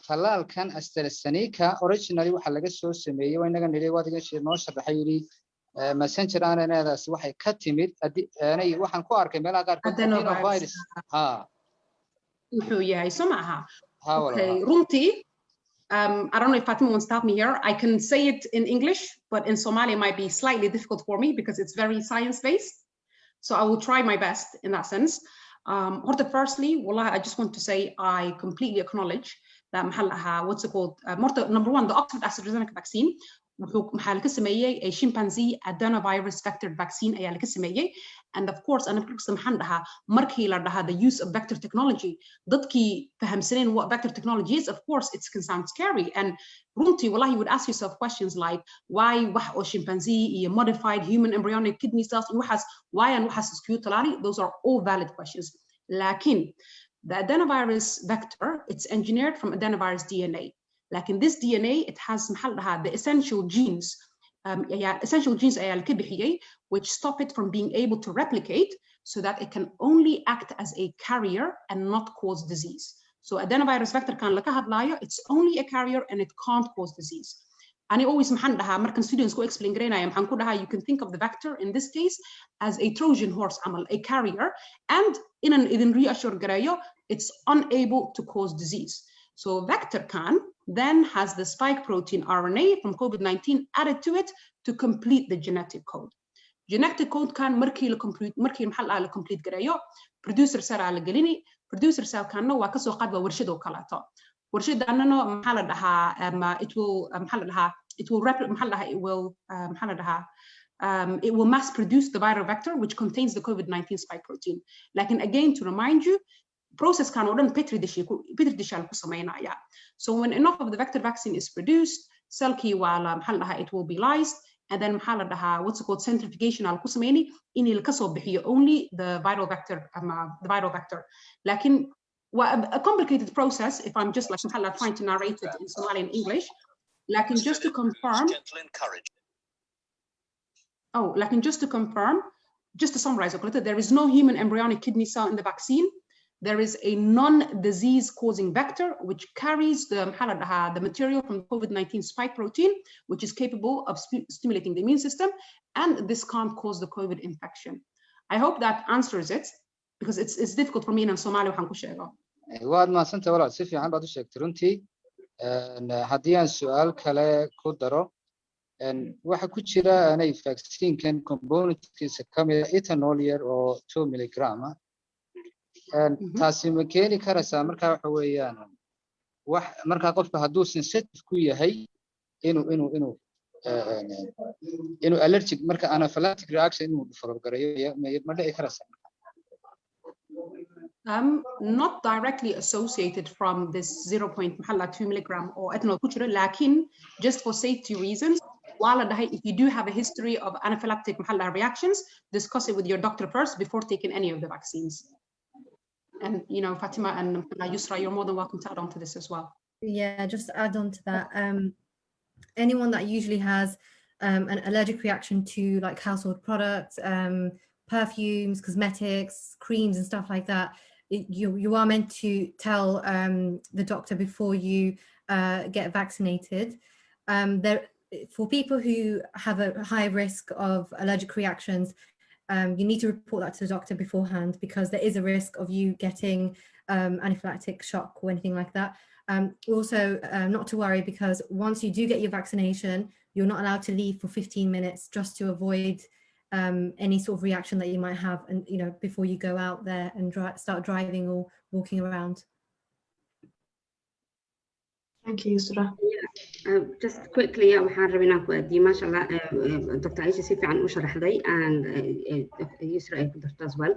talaalkan AstraZeneca originally waxa laga soo sameeyay waa inaga nilay wadiga shir noo sharaxay yiri messenger RNA-daas waxay ka timid aanay waxaan ku arkay meelaha qaar adenovirus wuxuu yahay somaha okay runtii I don't know if Fatima wants to stop me here. I can say it in English, but in Somali it might be slightly difficult for me because it's very science-based. So I will try my best in that sense. Firstly, wallah, I just want to say I completely acknowledge that what's it called? Number one, the Oxford AstraZeneca vaccine. maxaa laga sameeyay a chimpanzee adenovirus vector vaccine ayaa laga sameeyay and of course ana maxaan dhahaa markii la dhahaa the use of vector technology dadkii fahamsaneen what vector technology is of course it can sound scary and runtii wallahi you would ask yourself questions like why wax oo chimpanzee iyo modified human embryonic kidney cells and why and waxaas isku talaali those are all valid questions lakin the adenovirus vector it's engineered from adenovirus DNA. Like in this DNA, it has the essential genes which stop it from being able to replicate so that it can only act as a carrier and not cause disease. So adenovirus vector it's only a carrier and it can't cause disease. And I always students go explain you can think of the vector in this case as a Trojan horse, a carrier, and in reassure it's unable to cause disease. So vector then has the spike protein RNA from COVID-19 added to it to complete the genetic code. Genetic code can complete garayo, producer cell ala galini, producer cell can no wakaso qadwa warshado kalato. Warshadano it will mass produce the viral vector which contains the COVID-19 spike protein. Like and again to remind you, process can order petri dish ku sameynaya. So when enough of the vector vaccine is produced, cell key wala it will be lysed and then what's it called centrifugation al ku sameyni in il kaso bixiyo only the viral vector. Lakin a complicated process if I'm just like trying to narrate it in Somali and English. Lakin just to confirm just to summarize, there is no human embryonic kidney cell in the vaccine. There is a non-disease causing vector which carries the material from the COVID-19 spike protein, which is capable of stimulating the immune system, and this can't cause the COVID infection. I hope that answers it, because it's difficult for me in Somali waxaan ku sheego. waad maasanta walaal si fiican baad u sheegtay runtii haddii aan su'aal kale ku daro waxa ku jira anay vaccine-kan componentkiisa kamid ethanol yar oo 2 milligram taasi ma keeni karaysaa markaa waxa weeyaan wax markaa qofka hadduu sensitive ku yahay inuu allergic marka anaphylactic reaction inuu develop gareeyo ma dhici karaysaa not directly associated from this 0.2 milligram or ethanol ku jira, lakin just for safety reasons, if you do have a history of anaphylactic reactions, discuss it with your doctor first before taking any of the vaccines. And Fatima and Yusra, you're more than welcome to add on to this as well. Yeah, just to add on to that, anyone that usually has an allergic reaction to like household products, perfumes, cosmetics, creams and stuff like that, you are meant to tell the doctor before you get vaccinated. For people who have a high risk of allergic reactions, you need to report that to the doctor beforehand, because there is a risk of you getting anaphylactic shock or anything like that. Also, not to worry, because once you do get your vaccination, you're not allowed to leave for 15 minutes just to avoid any sort of reaction that you might have, and before you go out there and start driving or walking around. Thank you, Yusra. Just quickly, waxaan rabaa inaan ku aadiyo masha Allah Dr. Aisha si fiican u sharaxday, and Yusra ay ku darto as well.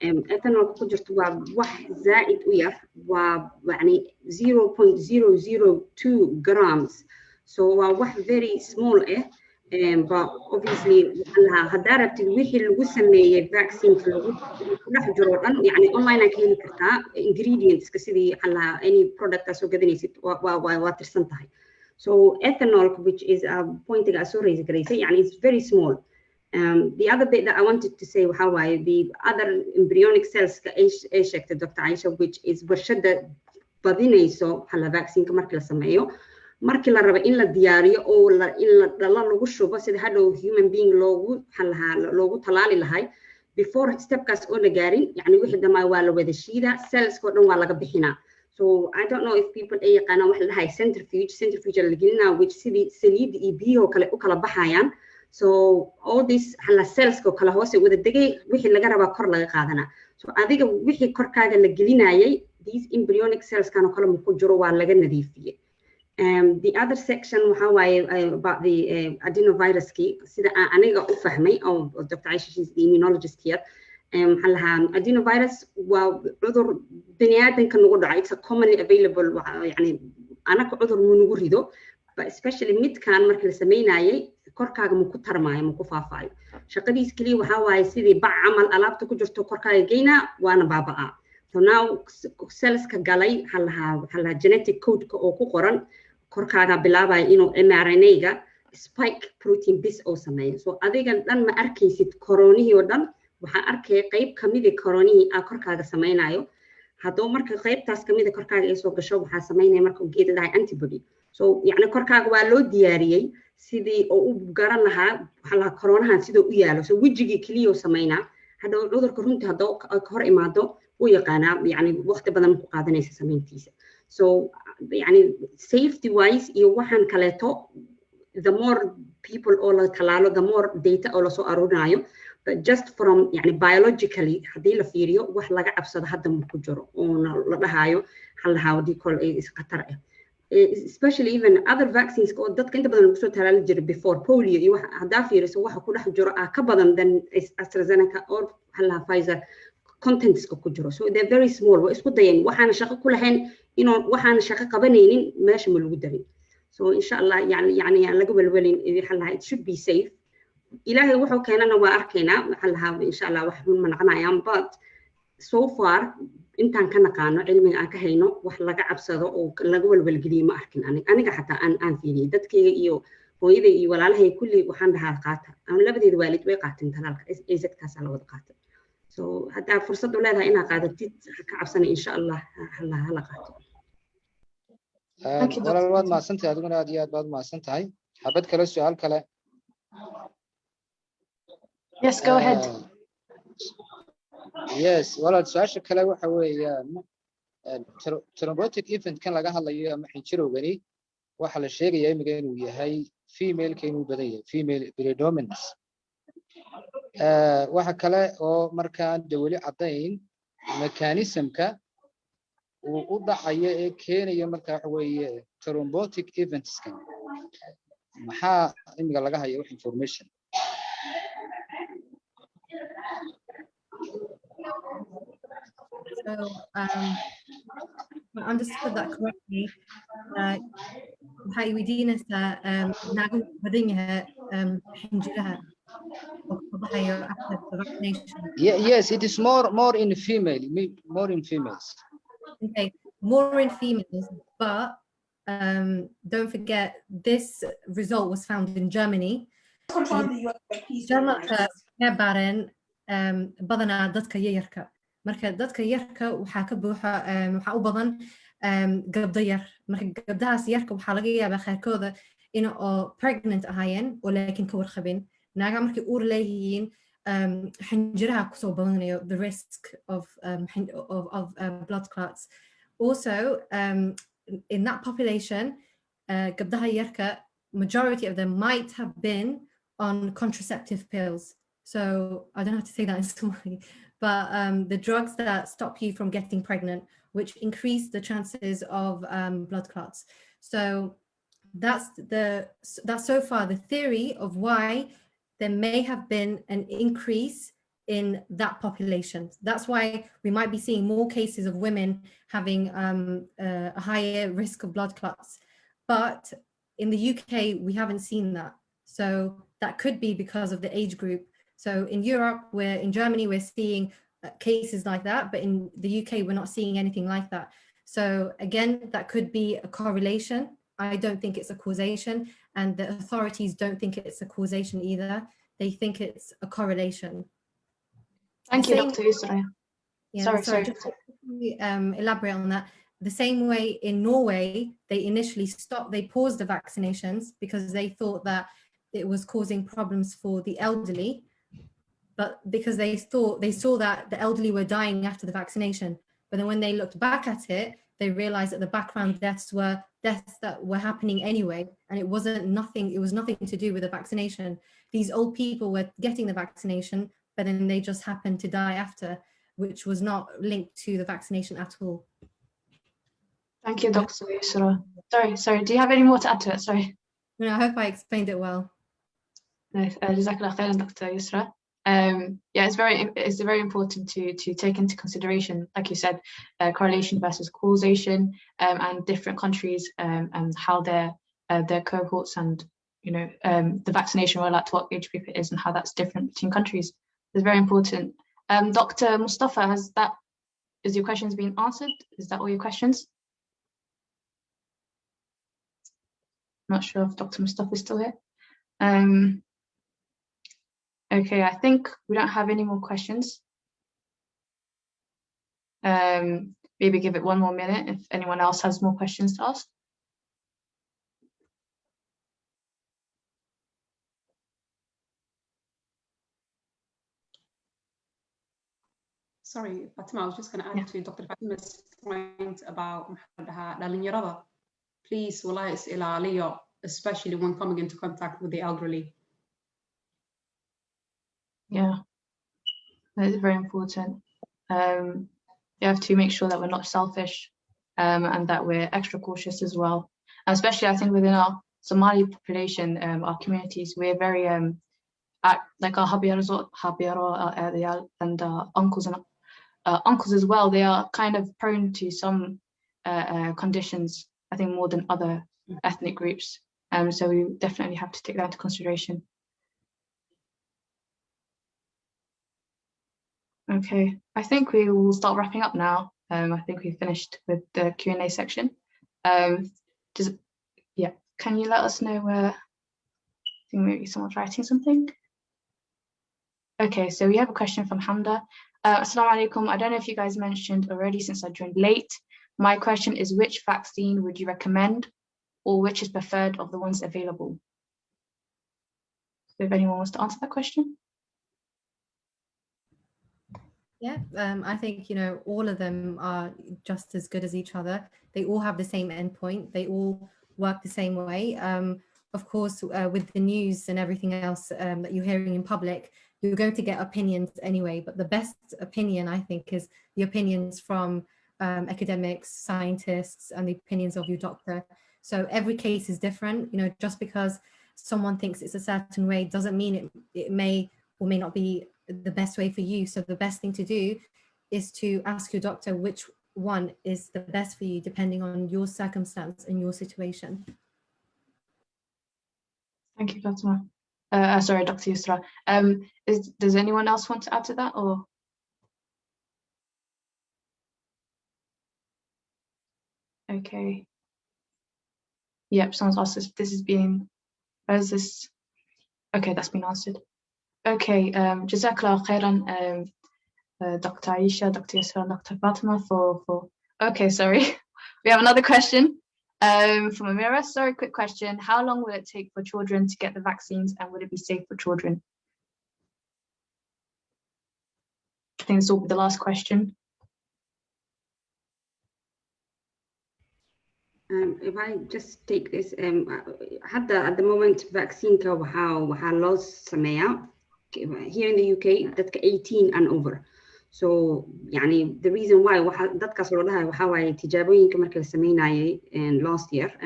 Ethanol ku jirto waa wax zaid u yar, waa yani 0.002 grams, so waa wax very small but obviously haddaa rabtid wixii lagu sameeyay vaccine-ka lagu dhex jiro dhan, yani online aan ka heli kartaa ingredients-ka sidii any product aad soo gadanaysid waa tirsan tahay. So ethanol, which is a point that I saw raised, it's very small. The other bit that I wanted to say, the other embryonic cells, Dr. Aisha, which is warshada badinayso vaccine marka la sameeyo, markii la rabo in la diyaariyo oo in la lagu shubo sida hadhow human being loogu talaali lahay, before stepkaas oo la gaarin, yani wixii dhamaa waa la wada shiida, cells oo dhan waa laga bixinaa. So I don't know if people ay yaqaanaan wax la dhahay centrifuge la gelinaa, which sidii saliid iyo biyo kale u kala baxayaan. So all this cells oo kala hoose wada degay, wixii laga rabaa kor laga qaadanaa. So adiga wixii korkaaga la gelinayay, these embryonic cells kan oo kale ma ku jiro, waa laga nadiifiyay. The other section about the adenovirus key, sida aniga u fahmay, Dr. Aisha, she's the immunologist here. Adenovirus waa cudur baniaadanka nagu dhaca, it's a commonly available, yani anaka cudur nagu rido, but especially midkan markii la sameynayay korkaaga ma ku tarmaayo, ma ku faafaayo. Shaqadiis kaliya waxa waaye sidii bac camal alaabta ku jirto korkaaga geynaa waana baaba'aa. So now cells-ka galay halaha genetic code-ka oo ku qoran korkaaga bilaabaya inuu mRNA-ga spike protein bis oo sameeyo. So adiga dhan ma arkaysid koronihii oo dhan, waxaa arkay qayb kamid ah koronihii korkaaga sameynayo. Haddoo marka qaybtaas kamid ah korkaaga ay soo gasho, waxaa sameynaya marka geed la antibody. So yani korkaaga waa loo diyaariyay sidii oo u garan lahaa koronahan sidoo u yaalo. So wejigii kaliya oo sameynaa, haddoo cudurka runtii haddoo hor imaado u yaqaanaa, yani waqti badan ku qaadanaysa sameyntiisa. So yani safety wise iyo waxaan kaleeto, the more people oo la talaalo, the more data oo la soo aruurinayo, but just from yani biologically haddii la fiiriyo wax laga cabsado hadda ma ku jiro oo la dhahayo wadii kol is khatar ah. Especially even other vaccines oo dadka inta badan lagu soo talaali jiray before polio iyo haddaa fiiriso waxa ku dhex jiro ka badan than AstraZeneca or Pfizer contents ku jiro. So they're very small. Waa isku dayeen waxaan shaqo ku lahayn inuu waxaan shaqo qabanaynin meesha ma lagu darin. So inshallah yani laga walwalin, it should be safe. Ilaahay wuxuu keenana waa arkaynaa, inshallah wax ma naqanayaan, but so far intaan ka naqaano cilmiga aan ka hayno wax laga cabsado oo laga walwalgeliyo ma arkin aniga xataa aan fiiriyay dadkayga iyo hooyaday iyo walaalahay kulli waxaan dhahaa qaata ama labadeeda waalid way qaateen talaalka exactaas la wada qaata so hadda fursad u leedahay inaad qaadatid ka cabsana insha Allah hala qaato walaal waad mahadsantahay adiguna aad iyo aad baad mahadsantahay xabad kale su'aal kale Yes, go ahead. Yes, walaal su'aasha kale waxa weeyaan thrombotic event kan laga hadlayo ama xinjirowgani waxa la sheegayaa imiga inuu yahay female ka inuu badan yahay female predominance waxa kale oo markaan dawli cadayn mechanismka uu u dhacayo ee keenaya marka waxa weeye thrombotic events kan maxaa imiga laga hayo information So I understood that correctly. waxay weydiinaysaa naago badan yahay xinjiraha oo ka baxayo after the vaccination. Yes, it is more in females. Okay, more in females, but don't forget this result was found in Germany. Jarmalka ka baran badanaa dadka yarka. Marka dadka yarka waxaa ka buuxa waxaa u badan gabdho yar. Marka gabdhahaas yarka waxaa laga yaabaa qaarkooda in oo pregnant ahaayeen oo laakiin ka warqabin. Naaga markay uur leeyihiin xinjiraha kusoo badanayo the risk of blood clots. Also, in that population, gabdhaha yarka, majority of them might have been on contraceptive pills. So I don't know how to say that in Somali, but the drugs that stop you from getting pregnant, which increase the chances of blood clots. So that's so far the theory of why there may have been an increase in that population. That's why we might be seeing more cases of women having a higher risk of blood clots. But in the UK, we haven't seen that. So that could be because of the age group. So in Europe, in Germany, we're seeing cases like that, but in the UK, we're not seeing anything like that. So again, that could be a correlation. I don't think it's a causation, and the authorities don't think it's a causation either. They think it's a correlation. Thank you, Dr. Yusra. Yeah, Sorry. Just to elaborate on that. The same way in Norway, they initially paused the vaccinations because they thought that it was causing problems for the elderly, but because they saw that the elderly were dying after the vaccination. But then when they looked back at it, they realized that the background deaths were deaths that were happening anyway, and it was nothing to do with the vaccination. These old people were getting the vaccination, but then they just happened to die after, which was not linked to the vaccination at all. Thank you, Dr. Yusra. Sorry, do you have any more to add to it? Sorry. No, I hope I explained it well. Jazakallah khairan, Dr. Yusra. Yeah, it's very important to take into consideration, like you said, correlation versus causation, and different countries and how their cohorts and the vaccination rollout to what age group it is and how that's different between countries. It's very important. Dr. Mustafa, is your questions being answered? Is that all your questions? Not sure if Dr. Mustafa is still here. Okay, I think we don't have any more questions. Maybe give it one more minute if anyone else has more questions to ask. Sorry, Fatima, I was just going to add to Dr. Fatima's point about dhalinyarada. Please, wallahi is ilaaliyo, especially when coming into contact with the elderly. Yeah, that is very important. You have to make sure that we're not selfish and that we're extra cautious as well. And especially, I think within our Somali population, our communities, we're very like our habiyaro and uncles as well. They are kind of prone to some conditions, I think, more than other ethnic groups. So we definitely have to take that into consideration. Okay, I think we will start wrapping up now. I think we've finished with the Q&A section. Can you let us know think maybe someone's writing something. Okay, so we have a question from Hamda. Assalamu alaikum. I don't know if you guys mentioned already since I joined late. My question is, which vaccine would you recommend, or which is preferred of the ones available? So if anyone wants to answer that question. Yeah, I think, all of them are just as good as each other. They all have the same endpoint. They all work the same way. Of course, with the news and everything else that you're hearing in public, you're going to get opinions anyway. But the best opinion, I think, is the opinions from academics, scientists, and the opinions of your doctor. So every case is different. Just because someone thinks it's a certain way doesn't mean it may or may not be the best way for you. So the best thing to do is to ask your doctor which one is the best for you, depending on your circumstance and your situation. Thank you, Fatima. Sorry, Dr. Yusra. Does anyone else want to add to that, or? Okay. Yep, someone's asked if this is being, where is this? Okay, that's been answered. Okay, Jazakallah khairan, Dr. Aisha, Dr. Yusra, and Dr. Fatima for okay, sorry. We have another question from Amira. Sorry, quick question. How long will it take for children to get the vaccines, and would it be safe for children? I think this will be the last question. If I just take this, at the moment vaccine waxaa loo sameeyaa here in the UK dadka 18 and over. So يعني the reason why dadkaas loo dhahay waxaa waaye tijaabooyinka markii la sameynayay end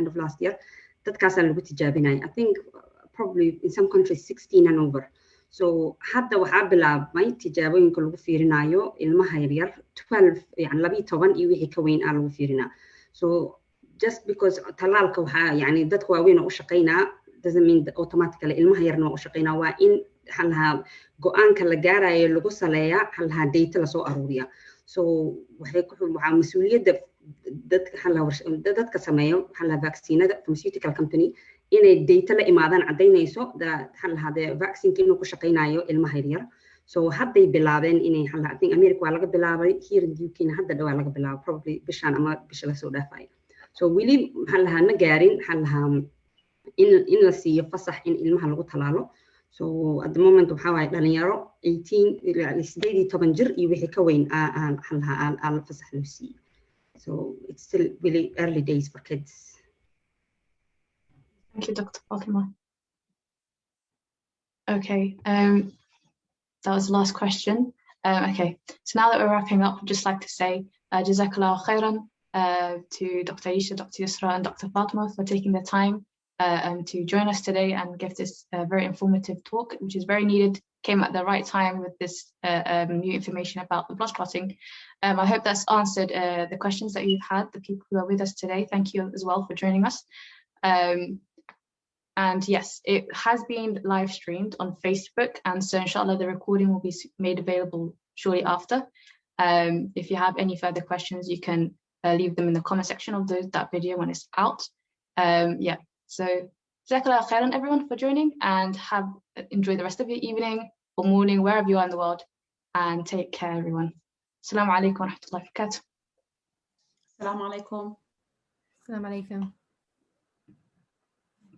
of last year dadkaasaa lagu tijaabinayay. I think probably in some countries 16 and over. So hadda waxaa bilaabmay tijaabooyinka lagu fiirinayo ilmaha yaryar 12 يعني 12 iyo wixii ka weyn lagu fiirinaa. So just because talaalka waxaa يعني dadka waaweyn u shaqeynaa doesn't mean that automatically ilmaha yarna u shaqeynaa. Waa in halaha go'aanka la gaarayo lagu saleeyaa halaha data la soo aruuriya. So waxaa mas'uuliyadda dadka sameeyo halaha vaccinada pharmaceutical company inay data la imaadaan cadaynayso halaha the vaccine inuu ku shaqeynayo ilmaha yaryar. So hadday bilaabeen inay halaha I think America waa laga bilaabay, here in the UK na hadda dhawaa laga bilaabay probably bishaan ama bisha la soo dhaafay. So wili halaha ma gaarin halaha in la siiyo fasax in ilmaha lagu talaalo. So at the moment waxaa waaye dhalinyaro 18 ilaa 18 jir iyo wixii ka weyn halaha fasax loo siiyey. So it's still really early days for kids. Thank you, Dr. Fatima. Okay, that was the last question. Okay, so now that we're wrapping up, I'd just like to say Jazakallah khairan to Dr. Aisha, Dr. Yusra, and Dr. Fatima for taking the time to join us today and give this very informative talk, which is very needed, came at the right time with this new information about the blood clotting. I hope that's answered the questions that you've had, the people who are with us today. Thank you as well for joining us. And yes, it has been live streamed on Facebook, and so inshallah the recording will be made available shortly after. If you have any further questions, you can leave them in the comment section of that video when it's out. Yeah, so jazakallah khairan everyone for joining, and enjoy the rest of your evening or morning wherever you are in the world, and take care everyone. Assalamu alaikum wa rahmatullahi wa barakatuh. Assalamu alaikum. Assalamu alaikum.